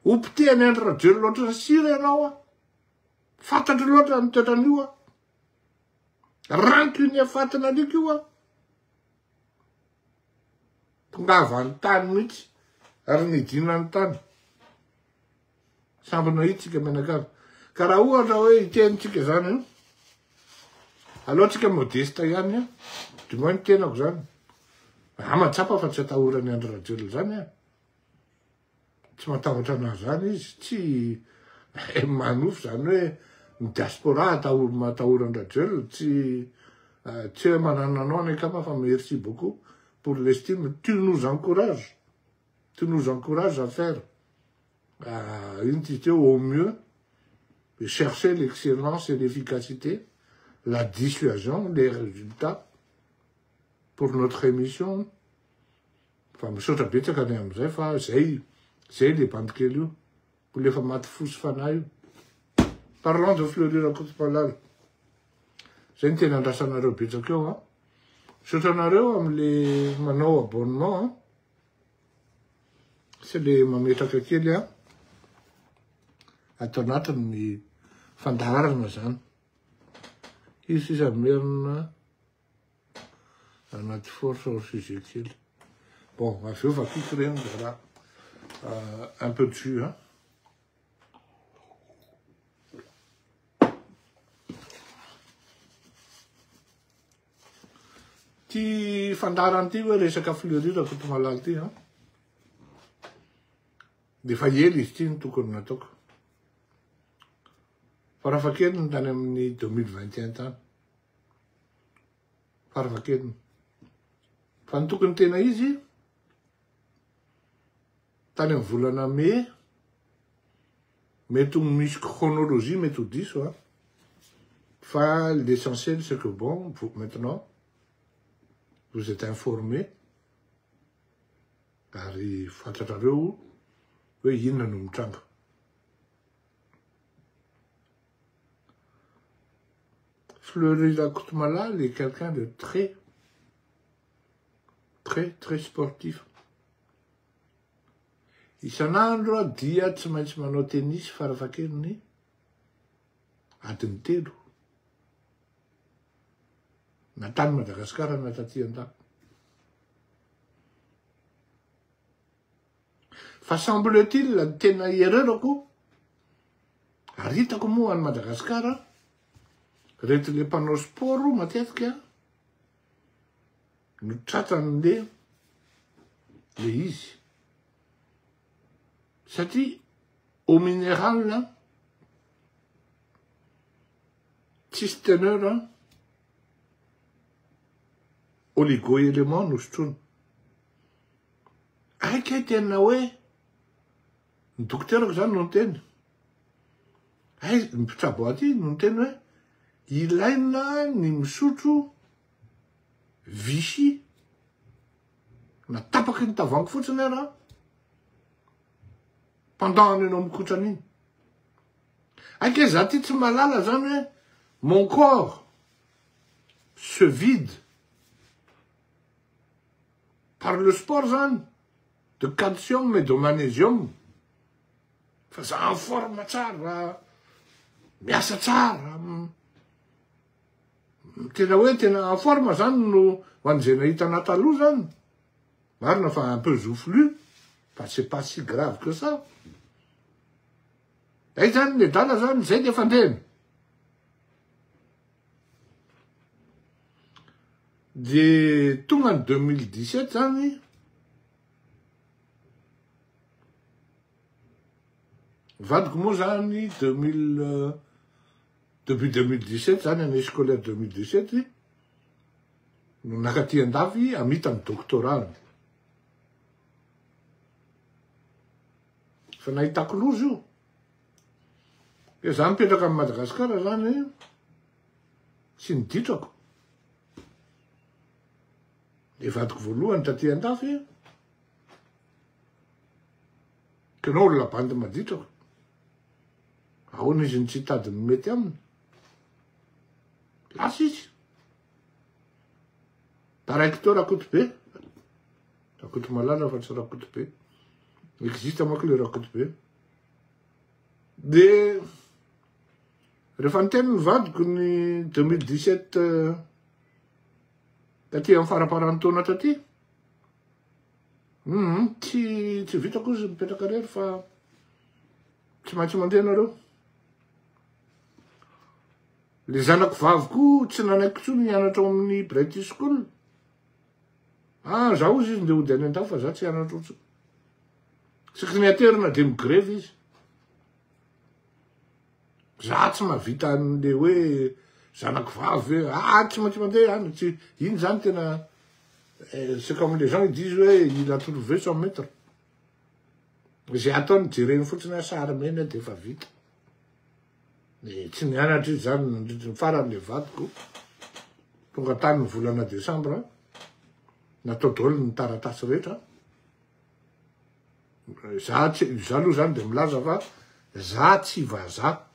ompitehany Andry Rajoelina ohatrany siry ianao fantatro loatra ny toetrany io ranko iny afatina aliko io tongava ny tany mihitsy ary nidina ny tany samby nahitsika menakavy ka raha ohatra hoe itenitsika zany Aloha tsika modesta ihany a. Di moa ny tenako zany. Mahatsapa fa tsy atahorany Andry Rajoelina zany a. Tsy matahotra anazy zany izy, tsy manofo zany hoe ny diaspora matahora Andry Rajoelina, tsy hoe manananao anekama fa merci beaucoup pour l'estime, tu nous encourages à faire une entité au mieux, et chercher l'excellence et l'efficacité, la dissuasion, les résultats pour notre émission. Fa misaotra betsaka any am'izay fa zay le bandikely io, ho lefa maty fosy fanahy io. Parlant de Fleury Rakotomalaly. Zay ny tena andrasanareo betsaka eo a. Misaotra anareo am'le manao abonnement a. Sy le mametraka kely a. Atao anatiny ny fandaharana zany. Izy merina anaty force hors sujet kely. Bon, avy eo vakiko reny de raha un peu de jus, hein. Ty fandarany ty hoe resaka Fleury Rakotomalaly ty, hein. De fa ely izy ty ny tokony nataoko. Farafahakeliny tany amin'ny 2021 tany. Farafahakeliny. Fa ny tokony tena izy, tany amin'ny volana mai, mety misy chronologie mety ho diso, hein. Fa l'essentiel c'est que bon, vous, maintenant, vous êtes informés, ary fantatrareo hoe inona no mitranga. Fleury Rakotomalaly est quelqu'un de très sportif. Isan'andro dia tsy maintsy manao tennis farafahakeliny adiny 3. Na tany Madagasikara na taty an-dako. Fa semble-t-il la tena errerako, ary hitako moa any Madagasikara, reto le mpanao sport matetika no tratran'le izy. Satria au minéral là, tsisy teneur oligo-élément no sotroiny. Aika tena hoe ny dokterako zany no niteny. Ny mpitsabo aty no niteny hoe ilaina ny misotro Vichy na tapaky ny tavoangy fotsiny raha pendant anao mikotrana iny. Aika za ty tsy malala zany hoe mon corps se vide par le sport zany, de calcium et de magnésium. Fa za en forme tsara, miasa tsara, tena hoe tena en forme zany no hoan'izay nahita anaty taloha zany. Marina fa un peu joufflu, fa c'est pas si grave que ça. Ay zany le dala zany, zay le fandreny. De tonga en 2017 zany, vadiko moa zany depuis 2017 zany, année scolaire 2017, no nakaty andafy amita amin'ny doctorat. Fa nahitako loza io. E za mipetraka amin'ny Madagasikara zany, tsy niditrako. E vadiko voalohany taty andafy, que non la bande maditrako. Ahoana izy ny tsy hitadiny mety aminy. Lasa izy. Taraiky teo Rakotobe. Rakotomalaly fa tsy Rakotobe. Existe manko le Rakotobe. De rehefa niteny ny vadiko ny 2017 taty amin'ny faraparany taona taty. Tsy vitako izy mipetraka rery fa tsy maintsy mandeha nareo. Le zanako vavy koa tsy nanaiko tsony hianatra amin'ny British School. Ah, zaho izy nde ody any an-dafo fa za tsy hianatra otsy. Secrétaire de grève izy. Za tsy mahavita an'le hoe zanako vavy hoe ah tsy maintsy mandeha any tsy iny zany tena c'est comme les gens ils disent ouais il a trouvé son maître. Zay ataony jereny fotsiny sary mena de efa vita. Tsy nianatra izy zany nandritra ny farany le vadiko. Tonga tany ny volana Desambra natao daholo ny taratasy rehetra. Za aloha zany de milaza fa za tsy vazaha.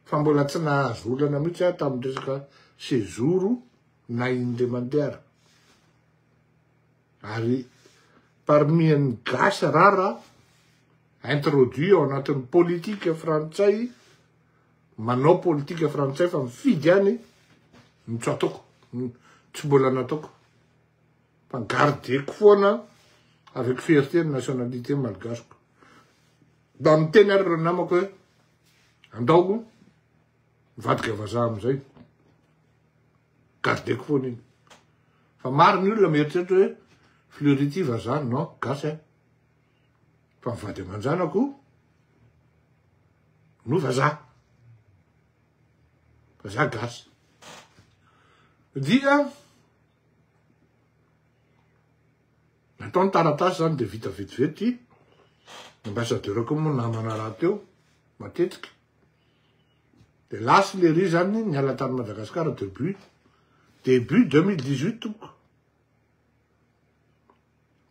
Fa mbola tsy nahazo olana mihitsy aho tamin'ny resaka séjour na indemandera. Ary parmi ny gasy rara introduit ao anatin'ny politika frantsay, manao politika frantsay fa mifidy any ny tsy ataoko, tsy mbola nataoko. Fa gardeko foana avec fierté ny nationalité malgasiko. Da miteny ary reo namako hoe andaoko mivadika vazaha amizay. Gardeko foana iny. Fa maro ny olona mieritreritra hoe Fleurity vazaha non gasy. Fa mivady aman-janako no vazaha. Vazaha gasy. Dia natao ny taratasy zany de vita vetivety. Ambassadeurako moa namana raha teo matetiky. De lasy le ry zany niala tany Madagasikara début 2018 toko.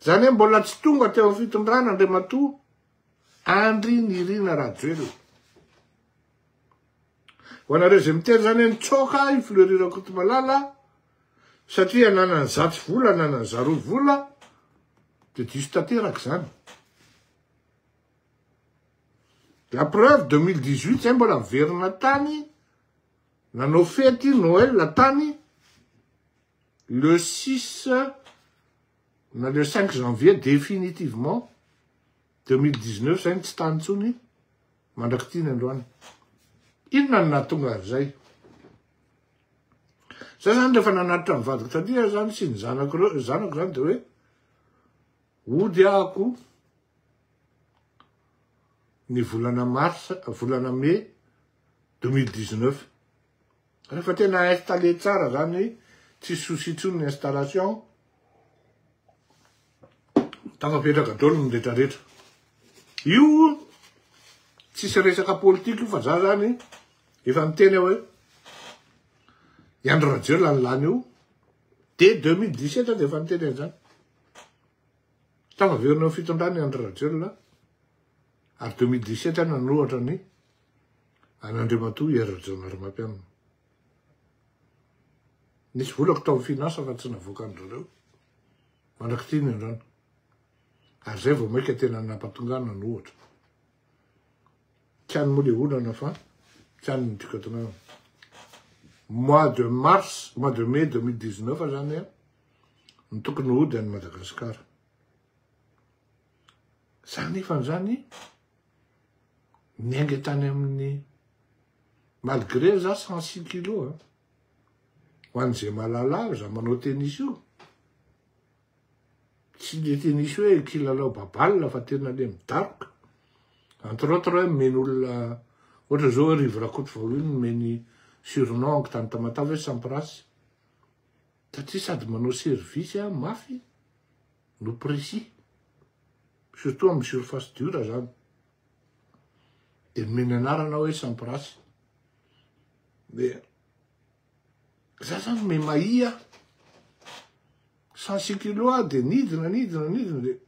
Zany hoe mbola tsy tonga teo amin'ny fitondrana Andriamatoa Andry Nirina Rajoelina. Ho anareo zay mitery zany hoe nitsoka i Fleury Rakotomalala satria nanany zatsy vola nanany zaroy vola de diso tanteraka zany. La preuve 2018 zay mbola miverina tany nanao fety Noël la tany le 6 na le 5 janvier définitivement 2019 zay tsy tany tsony mandraky tiny androany. Inona no nahatonga zay? Zay zany rehefa nanatitra ny vadiko tadia zany sy ny zanako zany de hoe ody ahako ny volana mars, volana mai 2019. Rehefa tena installé tsara zany tsy souci tsony ny installation. Tafapetraka daholo ny rehetrarehetra. Io tsisy resaka politika io fa za zany efa miteny hoe Andry Rajoelina ny lany io de 2017 de efa miteny an'izany. Tafaverina fitondrany Andry Rajoelina ary 2017 nanohatra ny an'Andriamatoa Erasona Ramatsanana. Nisy volako tao finance fa tsy navoaka an'rareo mandraky tiny androany. Ary zay vao maika tena nampatongana nohatra. Tsy any moa le olana fa tsy any nitikatonana. Mois de mai 2019 zany ny tokony hody any Madagasikara. Zany nefa zany niainga tany amin'ny malgré za 106 kilos ho an'izay mahalala za manao tennis io. Tsy le tennis hoe kilalao baballe fa tena le midaroka. Entre autres hoe meny olona ohatra zao hoe Rivo Rakotovalo iny meny surnom tany Tamatave hoe Samprasy. Satria sady manao service mafy no précis. Surtout amin'ny surface dure zany. De meny anarana hoe Samprasy. De za zany me mahia 106 kilos de nidina de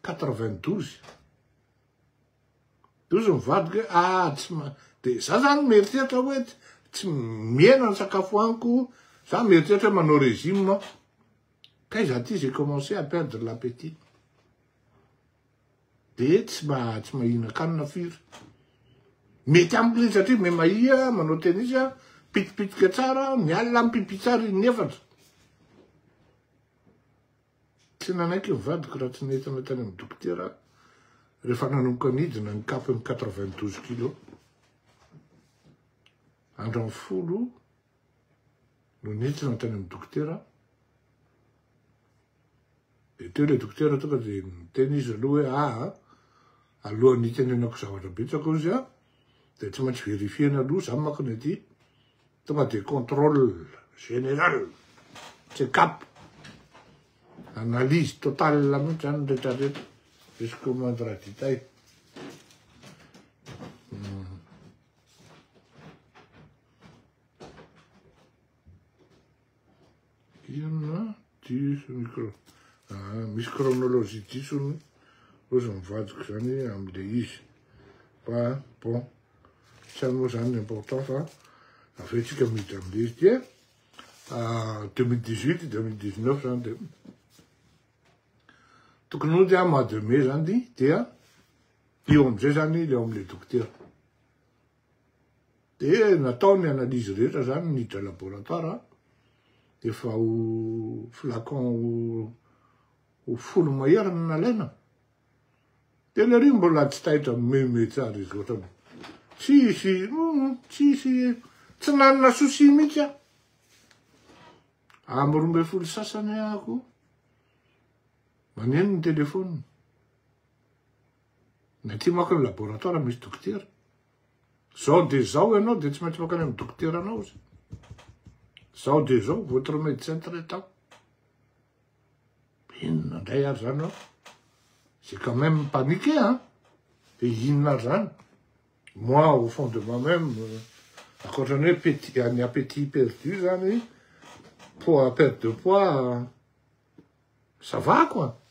92. 12 mivadika tsy de za zany mieritreritra hoe tsy miena ny sakafo haniko. Za mieritreritra hoe manao régime. Kaiza ty j'ai commencé à perdre l'appétit. De tsy mahina-kanina firy. Mety amiko satria me mahia manao tennis pitipitika tsara miala mipipi tsara inefatra. Tsy nanaiky mivadiko raha tsy nentana tany amin'ny dokotera rehefa nanomboka nidina ny kapy ny 92 kilos. andro folo no nentina tany amin'ny dokotera. De teo le dokotera tonga de miteny izy aloha hoe alohan'ny itenenako zavatra betsaka ozy de tsy maintsy vérifiena aloha za makony aty. Tonga de contrôle général, check-up, analyse totale mihitsy zany rehetrarehetra jusqu'au moindre détail. Ina diso micro misy chronologie disony ozy mivadiko zany am'le izy fa bon tsy any moa zany important fa avetsika miditra am'le izy dia 2018 2019 zany de tokony ody mois de mai zany dia eo am'izay zany le am'le dokotera de natao ny analyse rehetra zany niditra laboratoire efa ho flacon ho folo maherana nalaina. De le ry mbola tsy tahitra meme tsara izy ohatra tsy nanana souci mihitsy amy 12 sasany ako maneno ny telefôny na ty mako ny laboratoire misy dokotera zao de zao ianao de tsy maintsy makany amy dokotera anao izy. Zao de zao votre médecin traitant. Inona ndray ary zany c'est quand même paniqué et inona ary zany. Moi au fond de moi-même akoatrany hoe un appétit perdu zany, poids, perte de poids, ça va quoi.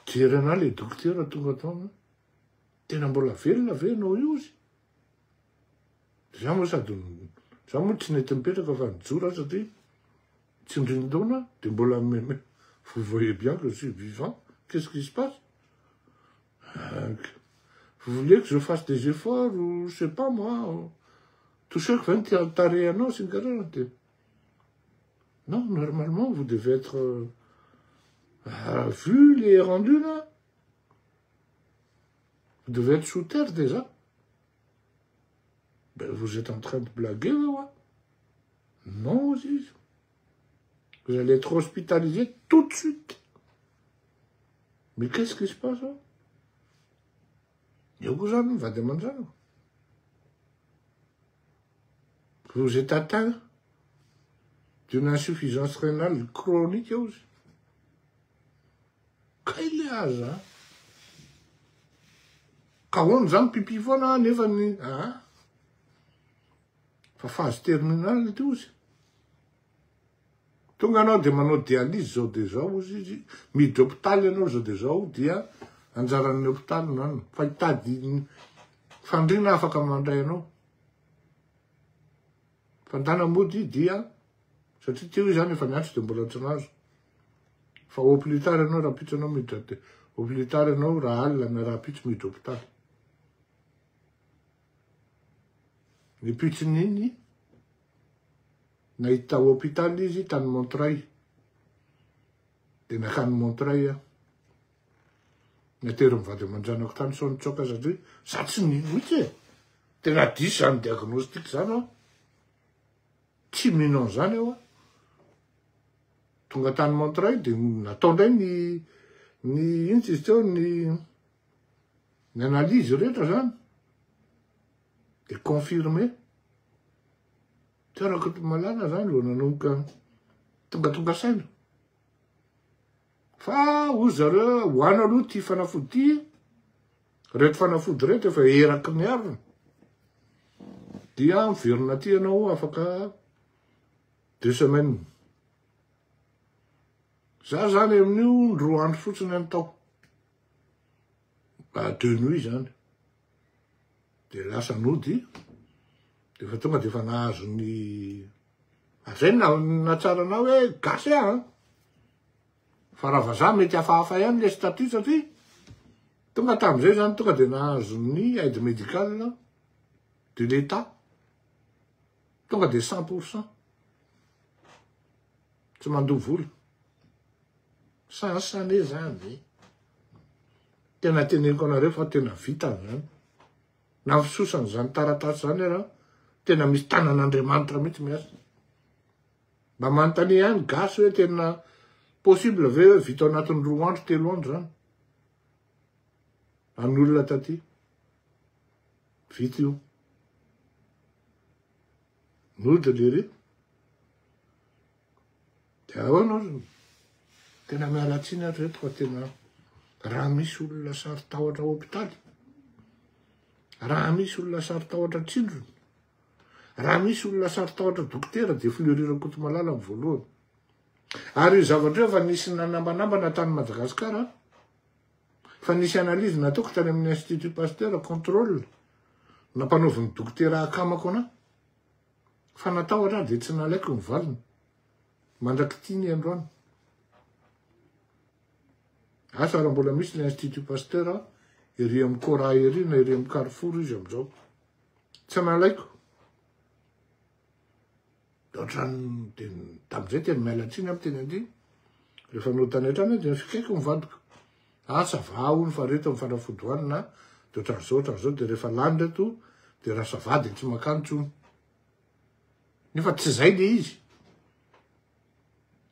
Jerena le dokotera tonga tao tena mbola velona ve anao io izy. Za moa sady za moa tsy nety mipetraka fa nijora satria tsy indrindona de mbola vous voyez bien que je suis vivant. Qu'est-ce qui se passe? Vous voulez que je fasse des efforts ou je sais pas moi, toucher que 20 taré non, c'est une. Non, normalement vous devez être vu les rendus là. Vous devez être sous terre déjà. Ben, vous êtes en train de blaguer là. Non aussi. Vous allez être hospitalisé tout de suite. Mais qu'est-ce qui se passe là? Va demander. Vous êtes atteint d'une insuffisance rénale chronique aussi. Quel âge, hein? Quand on a un pipi, voilà, on est venu, hein? Phase terminale et tout. Tonga anao de manao dialyse zao de zao izy miditra hôpitaly anao zao de zao dia anjaran'ny hôpitaly nano fa hitady fandriana afaka mandray anao fantana mody dia satria teo izy zany efa niatro de mbola tsy nazo fa au plus tard anao raha pitso anao miditra de au plus tard anao raha alina na raha pitso miditra hôpitaly ny pitson'iny nahita hôpitaly izy tany Montreuil de nakany Montreuil natery mivady aman-dranako tany Sonitsoka satria za tsy nino mihitsy tena diso zany diagnostic zany tsy mino an'izany aho tonga tany Montreuil de natao ndray ny ino izy teo ny analyse rehetra zany de confirmé. Terako malala zany lo nanomboka tonga saina. Fa hoy zareo hoana aloha ty fanafody reto fanafody reto efa eraky ny arina. Dia miverina ty anao afaka 2 semaines. Za zany amin'io 2 andro fotsiny any tao. 2 nuits zany. De lasa nody. De fa tonga de fa nahazo ny zay natsaranao hoe gasy fa raha vazaha mety hafahafa ihany le statut satria tonga tam'izay zany tonga de nahazo ny aide médicale de l'État tonga de 100%. Tsy mandoa vola sansane zany tena teneniko anareo fa tena vita zany na fisosany zany taratasy zany raha tena misy tanan'Andriamanitra mihitsy miasa. Mba manontany ihany gasy hoe tena possible ve hoe vita anatin'ny 2 andro 3 andro zany. An'olona taty. Vita io. Nody lery. De ahoana tena mialatsiny ary reto fa tena raha misy olona sary tahotra hôpitaly, raha misy olona sary tahotra tsindrony, raha misy olona sary tahotra dokotera dia Fleurirako Kotomalala amin'ny voalohany. Ary io zavatra io fa nisy nanambanambana tany Madagasikara, fa nisy analyse nataoko tany amin'ny Institut Pasteur contrôle nampanaoviny dokotera akamako ana, fa natahotra dia tsy nalaiko ny valiny mandraky tiany androany. Asa raha mbola misy l'Institut Pasteur ery amin'ny Cora ery na ery amin'ny Carrefour izy amin'izao. Tsy nalaiko. Ohatrany tamin'izay tena mialatsiny amin'ny teny andiny. Rehefa notanentrana dia nifikaiko mivadika. Asa vahony fa reto amin'ny fanafody hoany na dia ohatran'izao dia rehefa lany reto dia rasa vady tsy makany tsony. Nefa tsy izay le izy.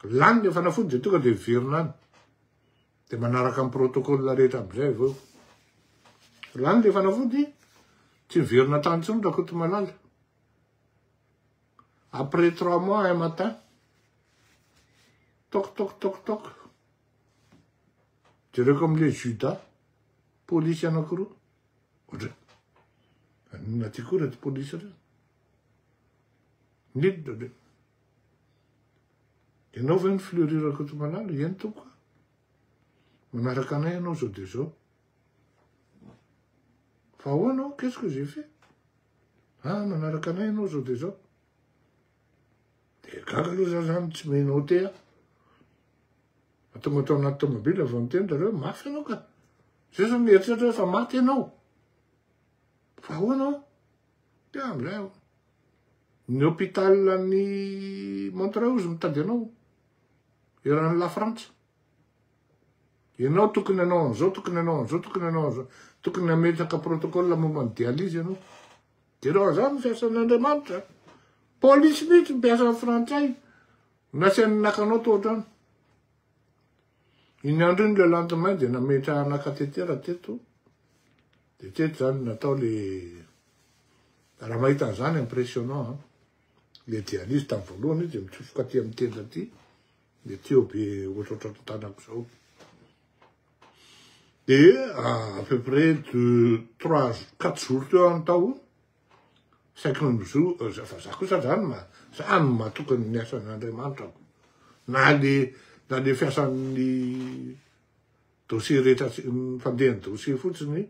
Lany le fanafody dia tonga dia verina any. Dia manaraka amin'ny protocole rehetra amin'izay avao. Lany le fanafody tsy miverina tany tsony raha Kotomalala. Après 3 mois, un matin, toc, toc, toc, toc. Je dirais comme les Judas, police anakiro. Natikoura de police. Nid de. Et nous venons fleurir à Kotomalala, il y a un tout quoi. On a reconnu nos autres déjà. Enfin, ouais, non, qu'est-ce que j'ai fait? Ah, on a reconnu nos autres déjà. Kakaroza zany tsy mena hotea. Atonga tao anaty tomobily avy amin'ny teny dareo mafy ianao ka. Zay zany mieritreritra hoe fa maty ianao. Fa ahoana? Dia amin'izay. Ny hôpital-ny Montreux mitady anao. Eran'ny La Frantsa. Ianao tokony anao an'izao, tokony anao an'izao, tokony anao an'izao. Tokony ametraka protocole momba ny dialyse ianao. Dia raha zany fiasan'Andriamanitra. Police mihitsy mipiasa amin'ny frantsay. Nasiany nakanao tao ohatrany. Iny andro iny le lendemain dia nametra nakatetera teto. Dia teto zany natao le... Raha mahita an'izany impressionnant. Le dialyse tamin'ny voalohany izy dia mitsofoka aty amin'ny tenda aty. Dia teo be ohatrohatra ny tanako izao. Dia à peu près de 3-4 jours teo any tao. Saiko ny mizo, fa za kosa zany matokany ny asan'Andriamanitra. Na le fiasan'ny dossier rehetra, fandehan'ny dossier fotsiny,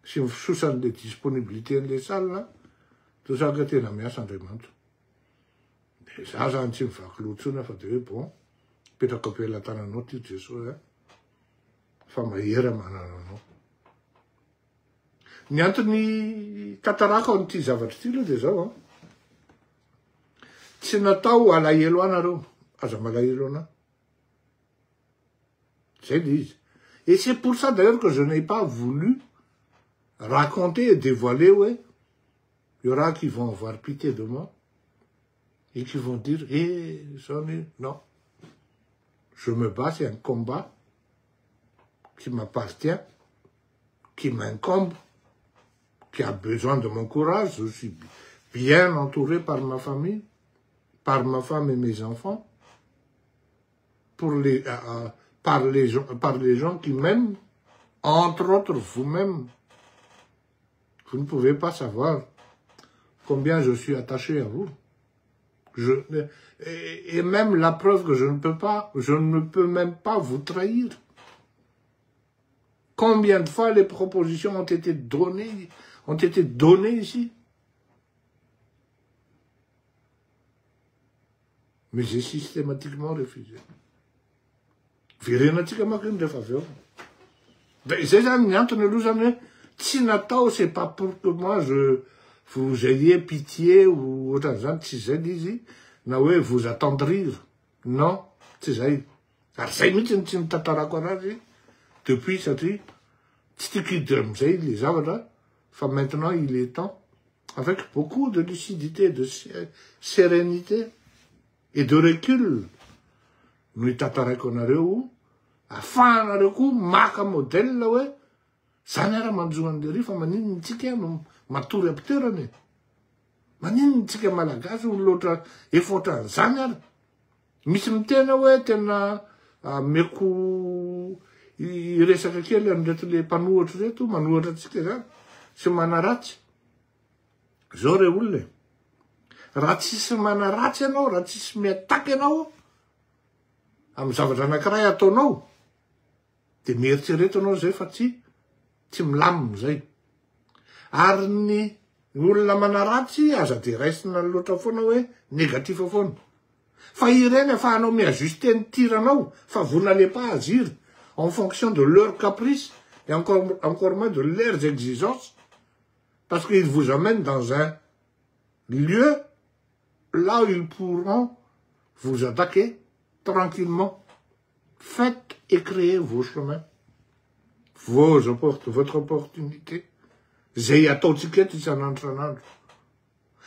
sy mifisosan'le disponibilité an'le salina, to saka tena miasa Andriamanitra. Dia za zany tsy mivaky loatsona fa dia hoe bon, petraka apela tananao ty Jesosy, fa mahera manananao. Ny antony tantarako an'ity zavatra ity aloha dia zao. Tsy natao alahelo anareo. Aza malahelo ana. C'est dit. Et c'est pour ça d'ailleurs que je n'ai pas voulu raconter et dévoiler, ouais. Il y aura qui vont avoir pitié de moi et qui vont dire, non. Je me bats, c'est un combat qui m'appartient, qui m'incombe, qui a besoin de mon courage. Je suis bien entouré par ma famille, par ma femme et mes enfants, par les gens qui m'aiment, entre autres vous-même. Vous ne pouvez pas savoir combien je suis attaché à vous. Et même la preuve que je ne peux même pas vous trahir. Combien de fois les propositions ont été données ici. Mais j'ai systématiquement refusé. C'est pas pour que moi vous ayez pitié ou autant de vous attendrir. Non, c'est ça. Depuis ça, les zavatra Enfin, maintenant, il est temps, avec beaucoup de lucidité, de sérénité et de recul, nous tatarekonareo, afahanareo maka modèle hoe, zany ara manjoan'le fa maninona tsika no matory apitoerany. Maninona tsika malagasy ho loatra efotra an'izany ara. Misy mitena hoe tena meko iresaka kely amreto le mpanohatra reto, manohatra atsika zany, sy manaratsy. Zao re olona. Raha tsisy manaratsy ianao, raha tsisy miataky ianao, amin'ny zavatra anankiray ataonao, de mieritrereto anao zay fa tsy milamina zay. Ary ny olona manaratsy aza de raisina loatra foana hoe négatif foana. Fa ireny afahanao miajuster ny tiranao, fa vous n'allez pas agir en fonction de leurs caprices et encore moins de leurs exigences, parce qu'ils vous amènent dans un lieu là où ils pourront vous attaquer tranquillement. Faites et créez vos chemins, votre opportunité.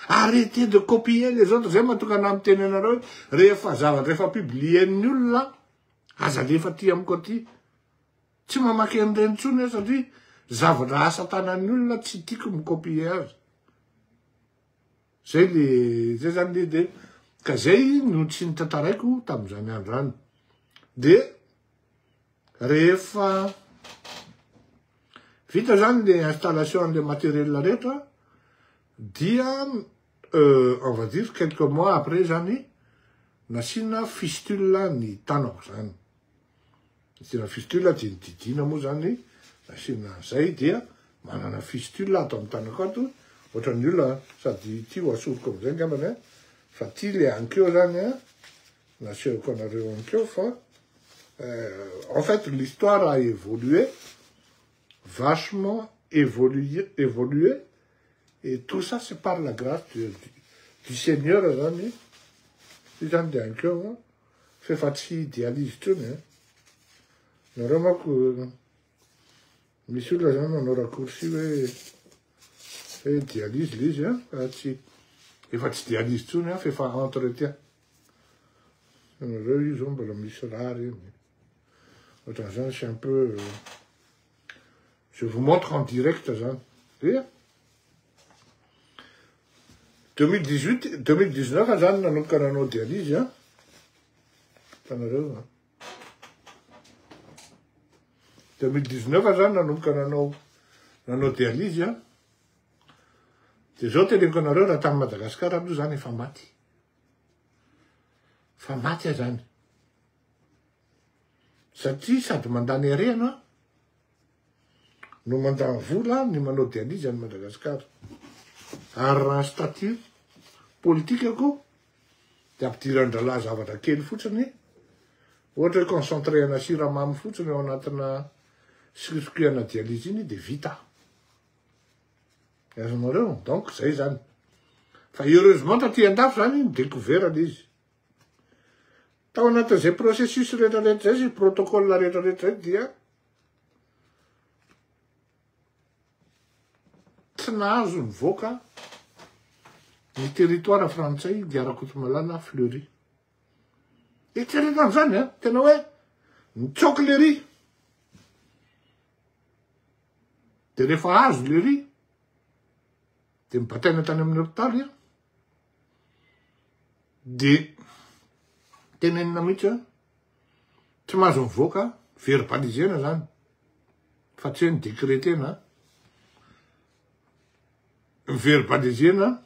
Arrêtez de copier les autres. Zay mahatonga ana amin'ny teny anareo rehefa zavatra rehefa publien'ny olona aza lefa ty amiko aty. Tsy mamaky an'ireny intsony satria zavatra asa tanan'ny olona tsy tiako mikopier azy. Zay zany le de ka zay no tsy nitantaraiko tamin'izany andro any. De rehefa vita zany le installation an'le matériel rehetra, dia on va dire quelques mois après zany nasina fistule ny tanako zany. Nasina fistule dia nididina moa zany, nasina zay dia manana fistule ato amin'ny tanako ato, ohatran'ny olona sady ty ho asoroko am'izay ngambany, fa ty le ankeo zany nasehoko anareo ankeo fa en fait l'histoire a évolué, vachement évolué, et tout ça c'est par la grâce du Seigneur zany. Ty zany de ankeo fa tsy idéalise tsony. Nareo manko misy olona zany manao raccourci hoe idéalise le izy fa tsy efa tsy idéalise tsony fa efa entretien. Nareo io zao mbola misy raha reny. Ohatran'izany c'est un peu je vous montre en direct zany. 2019 zany nanomboka nanao dialyse tanareo. 2019 zany nanomboka nanao dialyse de zao teneniko anareo raha tamin'ny Madagasikara aloha zany efa maty. Fa maty zany. Satria sady mandany arena no mandany vola ny manao dialyse any Madagasikara. Ary raha statut politique ako de ampidiran-dralahy zavatra kely fotsiny, ohatra hoe concentré ana siramamy fotsiny ao anatina circuit-na dialyse iny de vita. Azonareo, donc zay zany. Fa heureusement taty an-dafy zany découvert l'izy. Tao anatin'izay processus rehetrarehetra zay, protocole rehetrarehetra zay dia tsy nahazo nivoaka ny territoire frantsay diarakotomalana Fleury. Eritreretina zany tena hoe nitsoky le riz. De rehefa azo le riz de mibataina tany amin'ny hôpitaly de tenenina mihitsy tsy mahazo mivoaka verbalisena zany fa tsy hoe nidécrétena verbalisena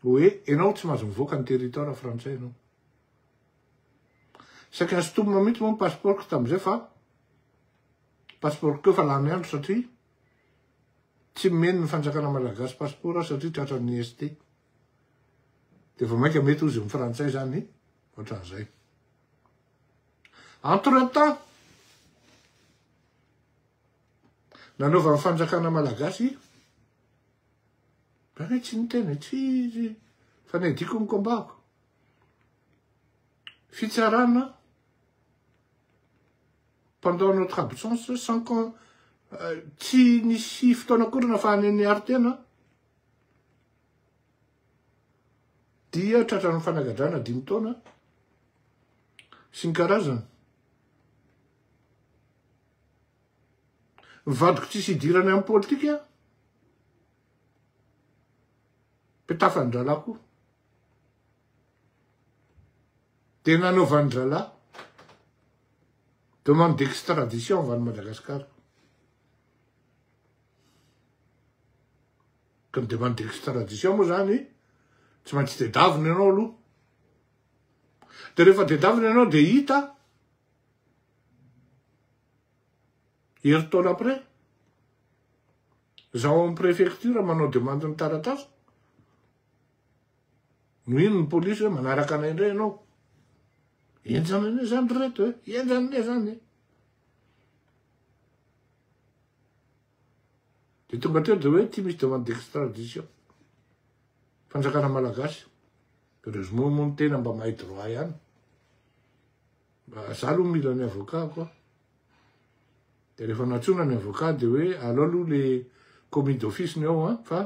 hoe enao tsy mahazo mivoaka ny territoire frantsay enao. Saky nasotomona mihitsy moa ny passeportko tam'izay fa passeportko fa lany andro satria tsy meno ny fanjakana malagasy passeport satria tratran'ny ST. De vao mainka mety ozy ny frantsay zany ohatran'izay. Entre-temps nanaova ny fanjakana malagasy hoe tsy niteny tsy fa nediko ny kombako fitsarana pendant notre absence Tsy nisy fotoana akory nafahany niary tena. Dia tratran'ny fanagadrana 5 taona. Sy ny karazany. Mivadiko tsisy idirany amin'ny politika. Petafany dralako. Dia nanaovany drala. Demande d'extradition avy any Madagasikara. Ka ny demande d'extradition moa zany, tsy maintsy tedavina ianao aloha. Dia rehefa tedavina ianao dia hita, herintaona après, zaho amin'ny préfecture manao demande ny taratasy. No ino ny polisy hoe manaraka anay indray ianao. Enjana ane zany reto hoe, enjana ane zany. Dia tonga teo dia hoe ty misy demande d'extradition. Fanjakana malagasy. Heureusement moa ny tena mba mahay droit ihany. Mba za aloha mila ny avocat koa. Dia rehefa natsona ny avocat dia hoe alao aloha le commis d'office ny ao fa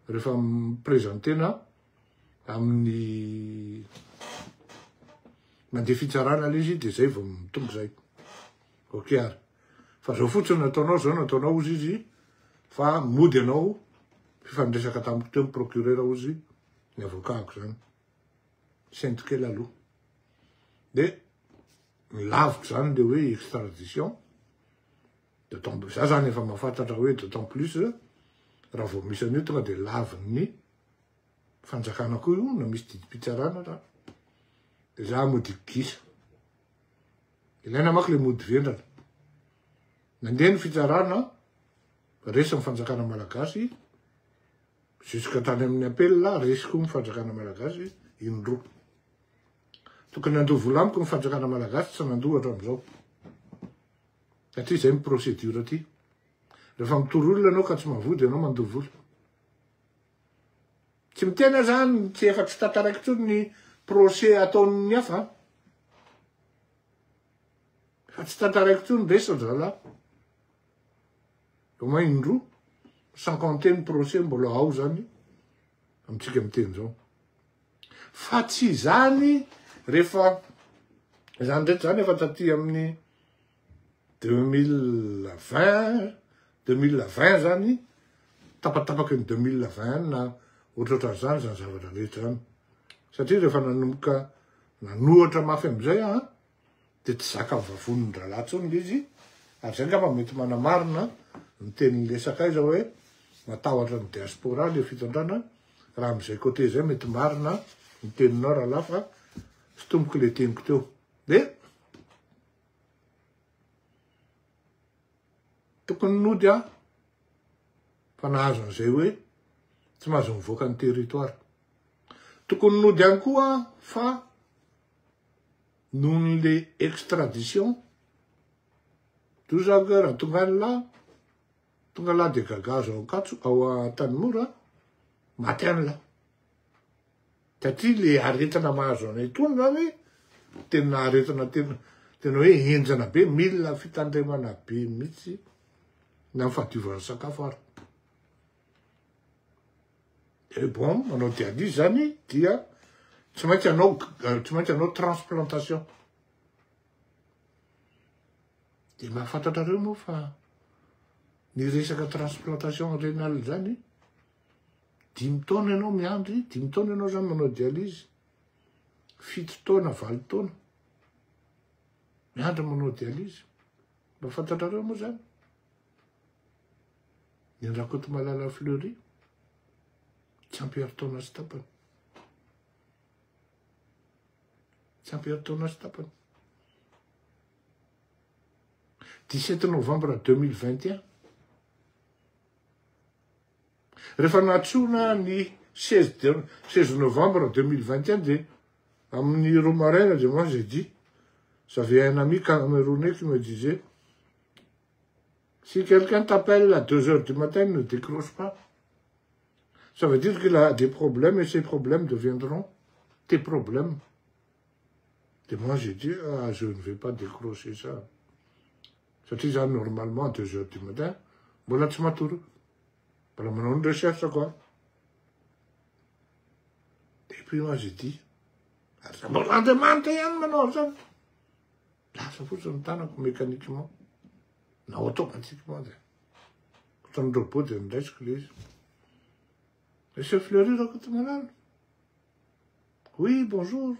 rehefa miprésentena amin'ny mandeha fitsarana izy dia zay vao mitombo zay. Ok ary. Fa zao fotsiny nataonao zao nataonao ozy izy fa mody anao fifandresaka tamiko teo amin'ny procureur ozy ny avocatko zany. Sainte kely aloha. Dia milaviko zany le hoe extradition. Za zany efa mahafantatra hoe d'autant plus raha vao misy an'io tonga dia lavin'ny fanjakanako io na misy didi-pitsarana raha. Dia za mody gisa. Ilaina mako le mody vendrana. Nandeha ny fitsarana, resy ny fanjakana malagasy, jusqu'à tany amin'ny appel, resy koa ny fanjakana malagasy, indroa. Tokony nandoha volamiko ny fanjakana malagasy, tsy nandoha hatramin'izao. Satria zay ny procédure aty. Rehefa mitoro olona anao ka tsy mahavody ianao mandoha vola. Tsy mitena zany, tsy efa tsy tantaraiky intsony ny procès ataon'ny hafa. Fa tsy tantaraiky intsony resa zala. Au moins indroa, sans compter ny procès mbola ao zany, amintsika miteny zao. Fa tsy zany, rehefa, zany rehetra zany efa taty amin'ny 2020 zany, tapatapaky ny 2020 na ohatrohatra zany zany zavatra rehetra zany. Satria rehefa nanomboka nanohatra mafy amizay dia tsy zaka vavon'ny drala tsony izy, ary zay ngamba mety manamarina ny tenin'ny lesakay zao hoe matahotra ny diaspora le fitondrana, raha amizay côté zay mety marina ny teninao raha lafa sy tomboko le teniko teo. Dia tokony nody fa nahazo an'izay hoe tsy mahazo mivoaka ny territoire. Tokony nody ihany koa fa nohon'ny le extradition, toza raha tonga lahy dia gagazo ao Ankatso, ao Tanimora, maty any lahy. Satria le aretina mahazo anay tony zany, tena aretina tena hoe enjana be, mila fitandremana be mihitsy na fahdivana sakafo ary. Et bon, manao dialyse zany dia tsy maintsy anao transplantation. Dia mahafantatrareo moa fa ny resaka transplantation rénale zany, 5 taona ianao miandry, 5 taona ianao zany manao dialyse, 7 taona, 8 taona miandry manao dialyse. Mahafantatrareo moa zany. Ny Rakoto Malala Fleury, tsy ampy taona sy tapany. Tsy ampy taona sy tapany. 17 novembre 2021. Rehefa natsona ny 16 novembre 2021 dia amin'ny Romarin, moi j'ai dit, j'avais un ami camerounais qui me disait, si quelqu'un t'appelle à 2 heures du matin, ne décroche pas. Ça veut dire qu'il a des problèmes et ces problèmes deviendront tes problèmes. Et moi j'ai dit, je ne vais pas décrocher ça. Satria zany normalement à 2 heures du matin, mbola tsy matory. Mbola manao ny recherche quoi. Et puis moi j'ai dit, mbola Andriamanitra ihany manao zany. Lasa fotsiny ny tanako mécaniquement. Na automatiquement de. Ohatran'ny robot de niraisiko le izy. Monsieur Fleury Rakotomalala. Oui, bonjour.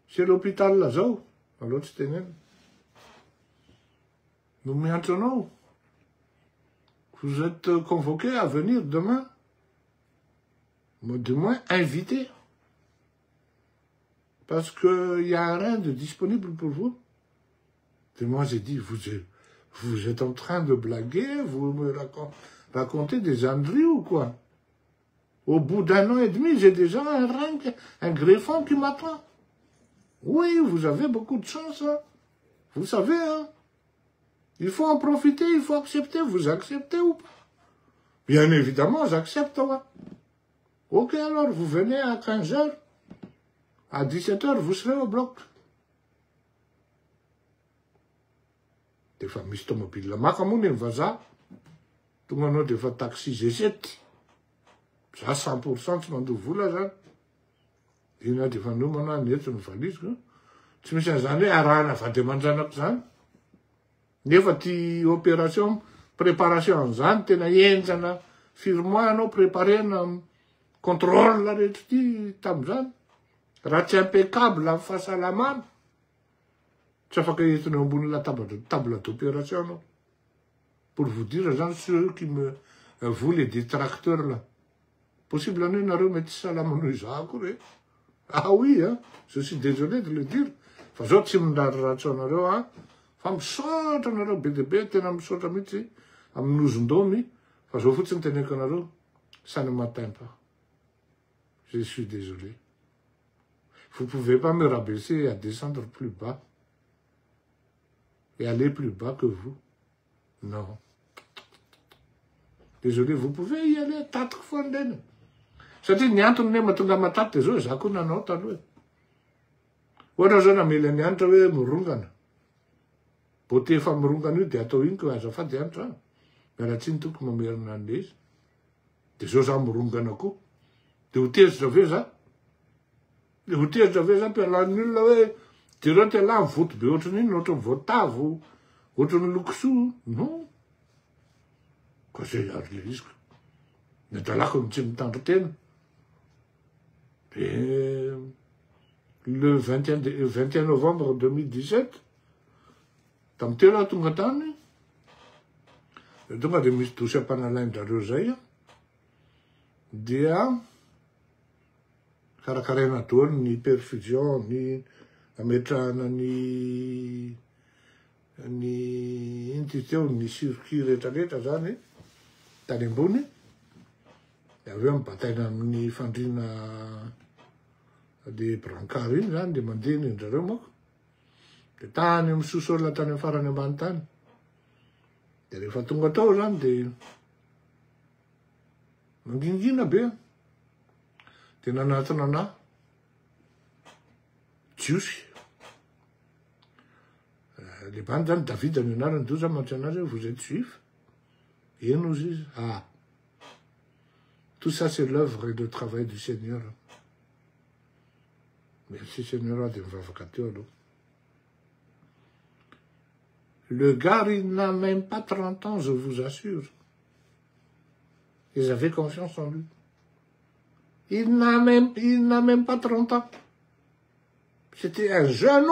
C'est l'hôpital là zao. Alors tsy teneny. Nous maintenant, vous êtes convoqué à venir demain, du moins invité, parce qu'il y a un rein de disponible pour vous. Et moi j'ai dit, vous êtes en train de blaguer, vous me racontez des âneries ou quoi? Au bout d'1 an et demi, j'ai déjà un rein, un greffon qui m'attend. Oui, vous avez beaucoup de chance, hein. Vous savez, hein. Il faut en profiter, il faut accepter. Vous acceptez ou pas? Bien évidemment, j'accepte. Ouais. Ok, alors, vous venez à 15 h. À 17 h, vous serez au bloc. Des fois, misy tomobile maka moa ny vazaha. Tonga anao defa taxi Z7. Za 100% tsy mandoa vola zany. Ina defa nomana neto ny valiziko. Tsy misy an'izany hoe arahana vady aman-janako zany. Nefa ty opération, préparation zany, tena enjana firmoa anao préparena contrôle rehetra ty tam'izany. Raha tsy impeccable amin'ny fahasalamana. Tsy afaka entina ambony table d'opération anao. Pour vous dire, zany, ceux qui me vous les détracteurs là. Possible anao nareo mety salama noho izahako re. Ah oui, hein, je suis désolé de le dire. Fa zao tsy mindrariratso anareo, hein. Fa misaotra anareo be dia be, tena misaotra mihitsy amin'ny nozon-domy. Fa zao fotsiny teneko anareo, ça ne m'atteint pas. Je suis désolé. Vous ne pouvez pas me rabaisser et à descendre plus bas. Et aller plus bas que vous. Non. Désolé, vous pouvez y aller 4 fois ndeny. Satria ny antony ne mahatonga mataty zao, za koa nanao taloha. Ohatra zao namela ny anitra hoe mirongana. Beauté efa mirongana io dia atao iny ko azafady anitra. Mialatsiny toko mamerina an'le izy. Dia zao za mirongana koa. Dia ho tezitra ve za? Dia ho tezitra ve za mpialan'ny olona hoe direo ty ala voto be ohatran'iny, ohatran'ny voatavo, ohatran'ny lokosoa. Non. Ka zay ary le izy ko. Ny dalako ny tsy mitandro tena. Et le 21 novembre 2017, tamin'ny telo aho tonga tany, tonga dia misy dosam-panalain-drareo zay, dia karakaraina daholo ny perfusion, ny ametrahana ny ino ty teo, ny circuit rehetrarehetra zany tany ambony. Avy eo mibataina amin'ny fandriana de brancard iny zany, de mandeha ny ndrareo mako. De tany misoso olona tany amin'ny farany ambany tany. De rehefa tonga tao zany de mangingina be. De nanatona anahy Jiosy. Le bany zany David ny anarany, doza mantry anazy, vous êtes juif? Ino ozy izy? Ah. Tout ça, c'est l'œuvre et le travail du Seigneur. Merci Seigneur de me. Le gars, il n'a même pas 30 ans, je vous assure. Ils avaient confiance en lui. Il n'a même pas 30 ans. C'était un jeune.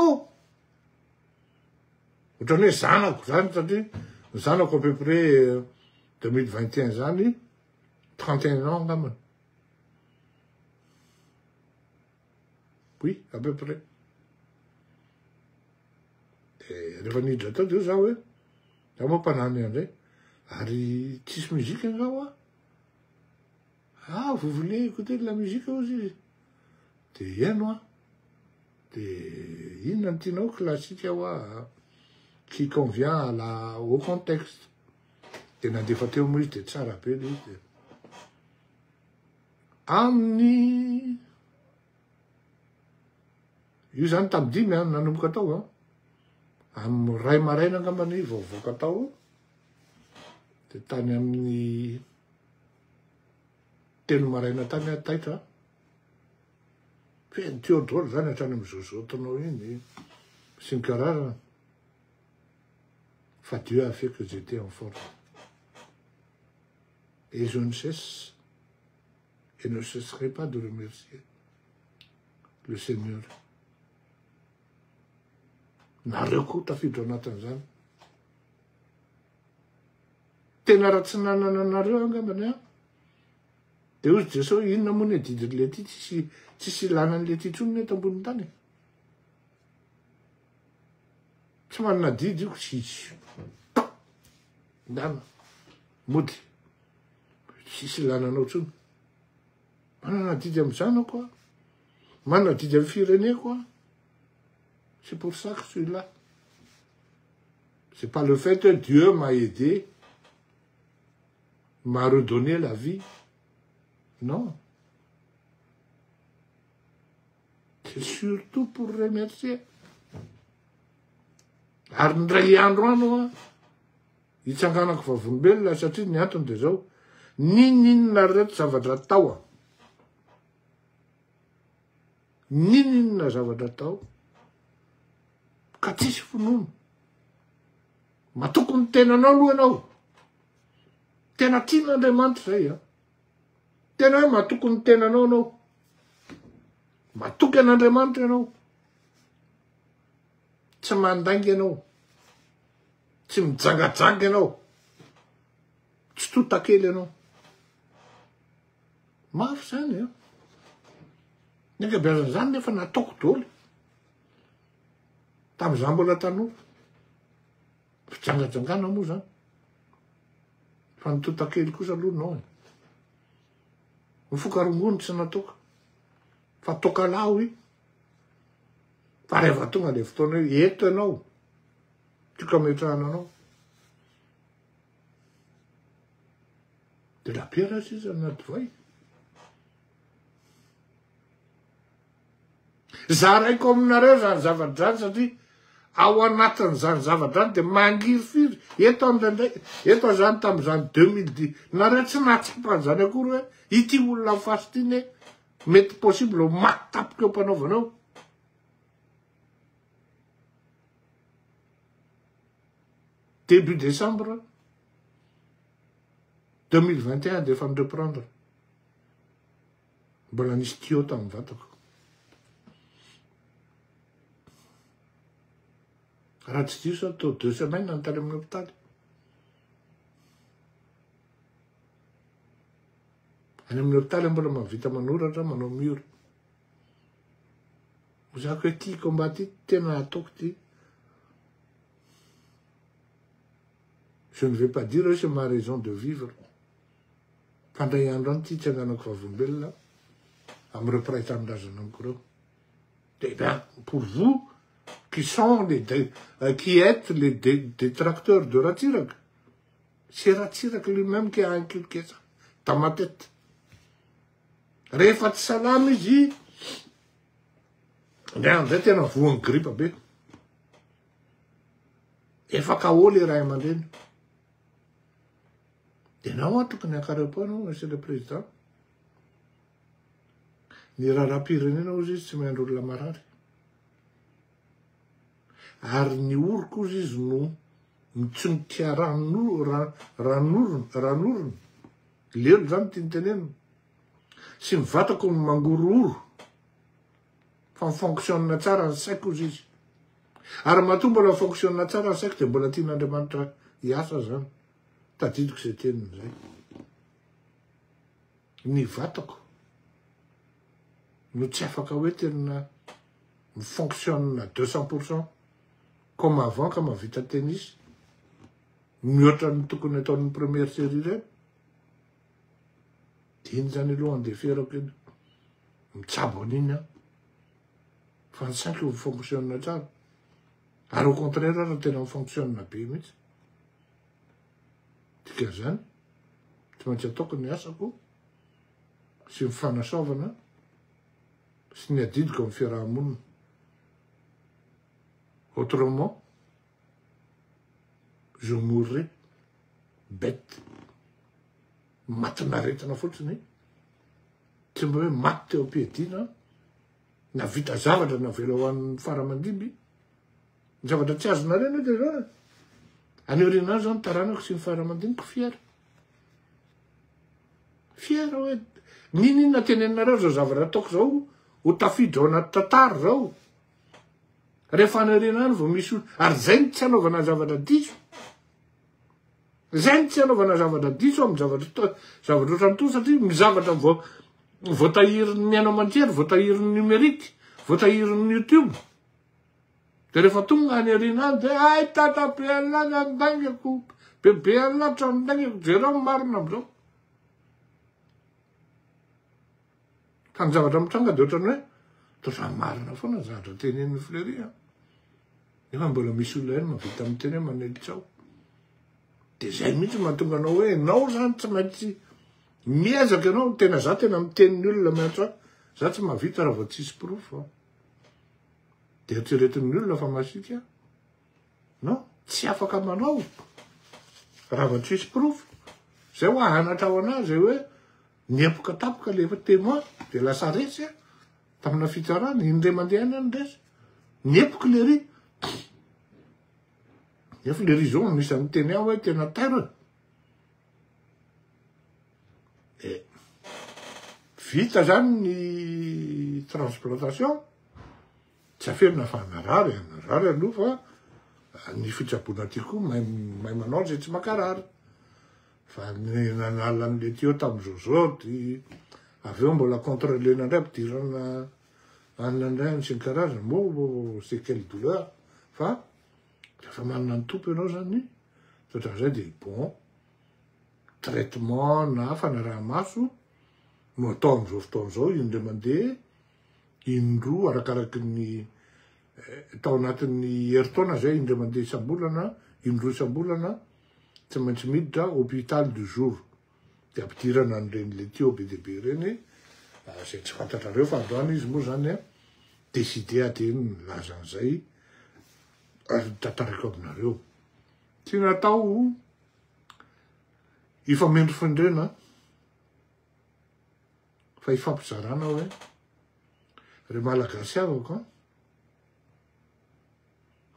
Vous tenez ça, ça, à peu près 2021 années. 31 ans, quand même. Oui, à peu près. Et revenu de tout ça, oui. Ça m'a pas donné. Ari, petite musique, hein, ah, vous voulez écouter de la musique aussi? T'es rien, moi. T'es inantino classique, qui convient au contexte. T'es dans des photos, moi, t'es ça, rappelé. Amni io zany tam'dimy nanomboka tao amin'ny ray maraina angambany vaovaoka tao de tany amin'ny telo maraina tany ataitra fe teo daholo zany hatrany amin'ny zozotonao iny sy ny karazana fa Dieu a fait que j'étais en forme et je ne cesse et ne cesserai pas de remercier le Seigneur. Nareo koa tafiditra anatin'izany. Tena raha tsy nanana anareo angambany a. De hozy Jesosy inona moa ny didin'le ty tsisy ilanan'le ty intsony eto ambony tany. Tsy manana didy io tsisy. Ndana mody tsisy ilananao intsony. Manana didy amin'izany aho koa. Manana didy amin'ny fireneko a. C'est pour ça que je suis là. C'est pas le fait que Dieu m'a aidé, m'a redonné la vie. Non. C'est surtout pour remercier. Ary ndray andro ano hitsanganako vavolombelona satria ny antony de zao ninona reto zavatra tao a. Ninona zavatra tao ka tsisy finono. Matoko ny tenanao aloha ianao. Tena tian'Andriamanitra zay a. Tena hoe matoko ny tenanao anao. Matoky an'Andriamanitra ianao. Tsy mandainga ianao. Tsy mijangajanga ianao. Tsy totakely ianao. Mafy zany a. Ny ankabeazan'izany nefa nataoko daholo. Tamin'izany mbola tanora. Fijangajangana moa zany. Fa ny totakely kosa aloha nao. Ny fokarongony tsy nataoko. Fa tokalao i. Fa rehefa tonga le fotoana hoe eto ianao. Tioka metrahana anao. De la pierre izy anaty voay. Zaraiko aminareo zany zavatra satria ao anatin'izany zavatra de mangiry firy. Eto andray eto zany tamin'izany 2010. Nareo tsy nahatsapan'izany akory hoe ity olona fasy ity mety possible ho maty tapoka eo mpanaovanao. Début décembre 2021 defa reprendre. Mbola nisy tuyau tamin'ny vatako. Raha tsy diso atao 2 semaines nantany amin'ny hôpitaly. Any amin'ny hôpitaly mbola mahavita manoratra manao mur. Zako hoe ty combat ty tena ataoko ty. Je ne vais pas dire que c'est ma raison de vivre. Fandray andro any ty tsanganako vavolombelona amin'ny repiray tamin-drazana amiko reo. Bien, pour vous qui sont qui êtes les détracteurs de Ratsirak, c'est Ratsirak lui-même qui a inculqué ça dans ma tête. Rehefa tsy salama izy, ndray tena voan'ny grippe be. Efa KO le ray aman-dreny. De nao tokony akareo po anao, monsieur le président. Ny raharam-pirenena ozy izy tsy mahandro olona marary. Ary ny oriko ozy izy no tsy mitia ranorona. Lelo zany ty nitenenina. Sy ny vatako ny mangorooro. Fa mifonctionne tsara ny saiko ozy izy. Ary matoa mbola fonctionne tsara ny saiko de mbola tian'Andriamanitra hiasa zany. Tadidiko zay teniny zay. Ny vatako no tsy afaka hoe tena mifonctionne à 200% comme avant ka mahavita tennis. Mihoatra ny tokony ataon'ny première série reny. Diny zany aloha andeferako iny. Mitsabo an'iny a. Fa ny saiko mifonctionne tsara. Ary au contraire raha tena mifonctionne be mihitsy. Dikan'izany, tsy maintsy ataoko ny asako sy ny fanasaovana sy ny adidiko amin'ny fiarahamonina. Autrement, Je mourrai bête. Matinaretana fotsiny. Tsy mba hoe maty teo am-piadiana. Navita zavatra navela ho an'ny faramandimby. Ny zavatra tsy azonareo dia zao. Anio rena zao ny taranako sy ny faramandimbyko fiera. Fiera hoe ninona tenenareo zao zavatra ataoko zao ho tafiditra ao anaty tantara zao. Rehefa anarena any vao misy ary zay ny tsy anaovana zavatra diso. Zay ny tsy anaovana zavatra diso amin'ny zavatra ohatran'to satria mizavatra voatahirin'ny miaino aman-jery, voatahirin'ny numerika, voatahirin'ny YouTube. Dia rehefa tonga any arena any dia ay tata be an'any andangako, bebe an'atra andangako, jereo marina am'izao. Fa ny zavatra mitranga dia ohatrany hoe tosa marina foana zavatra tenenin'ny Fleury. Nefa mbola misy olona ihany mahavita miteny hoe manelitsy ao. Dia zay mihitsy mahatonga anao hoe ianao zany tsy maintsy miezaka ianao, tena za tena mitenin'ny olona miantso za tsy mahavita raha vao tsisy pirofo. Dia eritreretin'ny olona fa masika no tsy afaka manao raha vao tsisy pirofo. Zay ho anatra ao anazy hoe niepoka tapoka lefa témoin dia lasa resy tamina fitsarana indray mandeha any resy niepoka le ry. Nefa le ry zao misy miteny aho hoe tena terre. Vita zany ny transplantation tsy aferina fa narary aloha fa ny fitsaboana ty koa mahay manao zay tsy makarary. Fa nanala an'le tio tamin'izao zao ty avy eo mbola contrôlena indray ampidirana anina indray sy ny karazana mo c'est quelle douleur fa rehefa manana ny tompo ianao zany ohatran'izay dia bon traitement na fanaraha-maso no atao amin'izao fotoan'izao indray mandeha indroa arakaraky ny tao anatin'ny heritaona zay indray mandeha isam-bolana indroa isam-bolana tsy maintsy miditra hôpital du jour dia ampidirana an'ireny le tio be dia be ireny zay tsy fantatrareo fa androany izy moa zany décidé ateny laza an'izay ary tantarako aminareo tsy natao ifamendry fandrena fa ifampizarana hoe re malagasy avako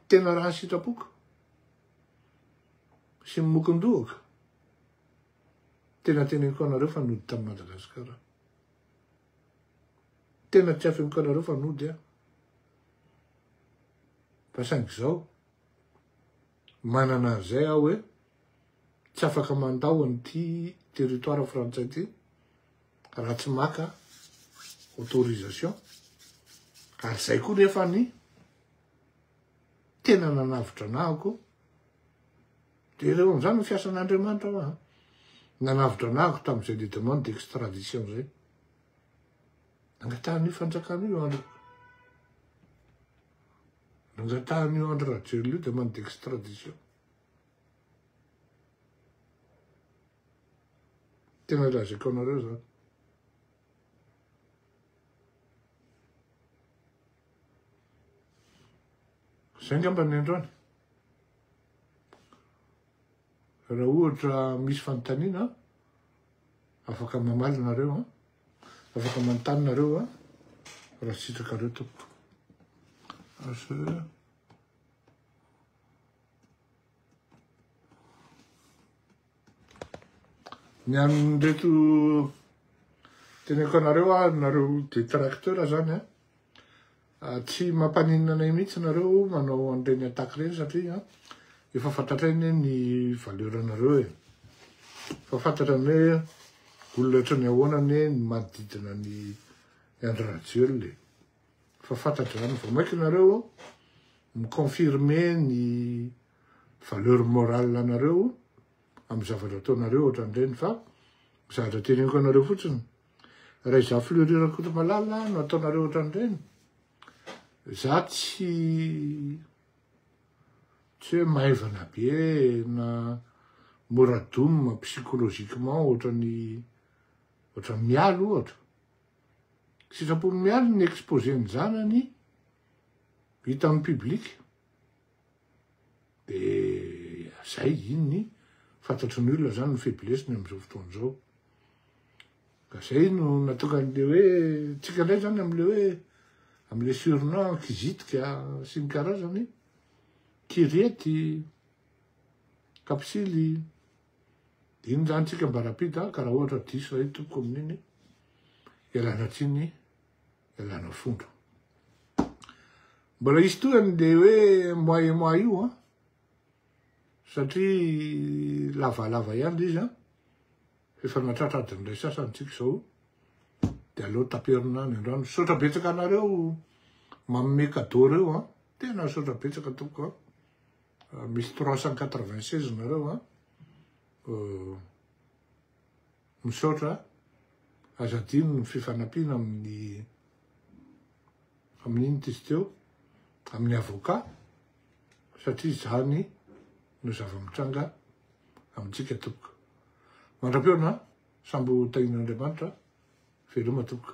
tena raha sitrapoka sy mimokondohaka tena teneniko anareo fa nody tamin'ny Madagasikara. Tena tsy afeniko anareo fa nody fa saingy zao manana an'izay aho hoe tsy afaka mandao an'ity territoire frantsay ty raha tsy maka autorisation ary zay koa nefa ny tena nanavitra anahako dia reo amin'izany no fiasan'Andriamanitra aho nanavitra anahako tamin'izay le demande d'extradition zay nangatahan'io fanjakan'io andro nangatahan'io andro rajerily io demande d'extradition tena lazako anareo zany. Zay ngamba ny androany raha ohatra misy fanontaniana afaka mamaly nareo afaka manontany nareo raha sitrakareo tompoko ny amin'reto teneko anareo nareo détracteur zany tsy mampaninana anay mihitsy nareo manao an'ireny ataka ireny satria efa fantatrainy ny valeranareo fa fantatrany hoe olona ohatrany ahoanany ny manodidina ny Andry Rajoelina fa fantatra zany vao maika nareo miconfirme ny valeur morale anareo amin'ny zavatra ataonareo ohatran'ireny fa zavatra teneniko anareo fotsiny raha izaho Fleury Rakotomalala no ataonareo ohatran'ireny za tsy hoe maivana be na moradoma psychologiquement ohatrany mialo ohatra sitrapony mialo ny exposé ny zanany hita amin'ny public dia zay iny fantatry ny olona zany ny faiblesiny am'izao fotoana zao. Ka zay no natokan'le hoe tsika ndray zany am'le surnom kizitika sy ny karazany, kirety, kapsily, iny zany tsika mbarapita ka raha ohatra diso zay tompoko amin'iny, ialana tsiny, ialana fondro. Mbola isy toany le hoe moa io an, satria lavalava ihany izy an, efa natratratin'ilay sasany tsika zao, de aleo taperina ny andrano. Sotra betsaka anareo manome cadeau reo an, tena sotra betsaka tompoko an, misy 396 nareo an, misaotra azadino ny fifanampiana amin'iny tizy teo, amin'ny avocat, satria zany no zava-mitranga amintsika tompoko. Mandram-peona sambo tahin'Andriamanitra, veloma tompoko.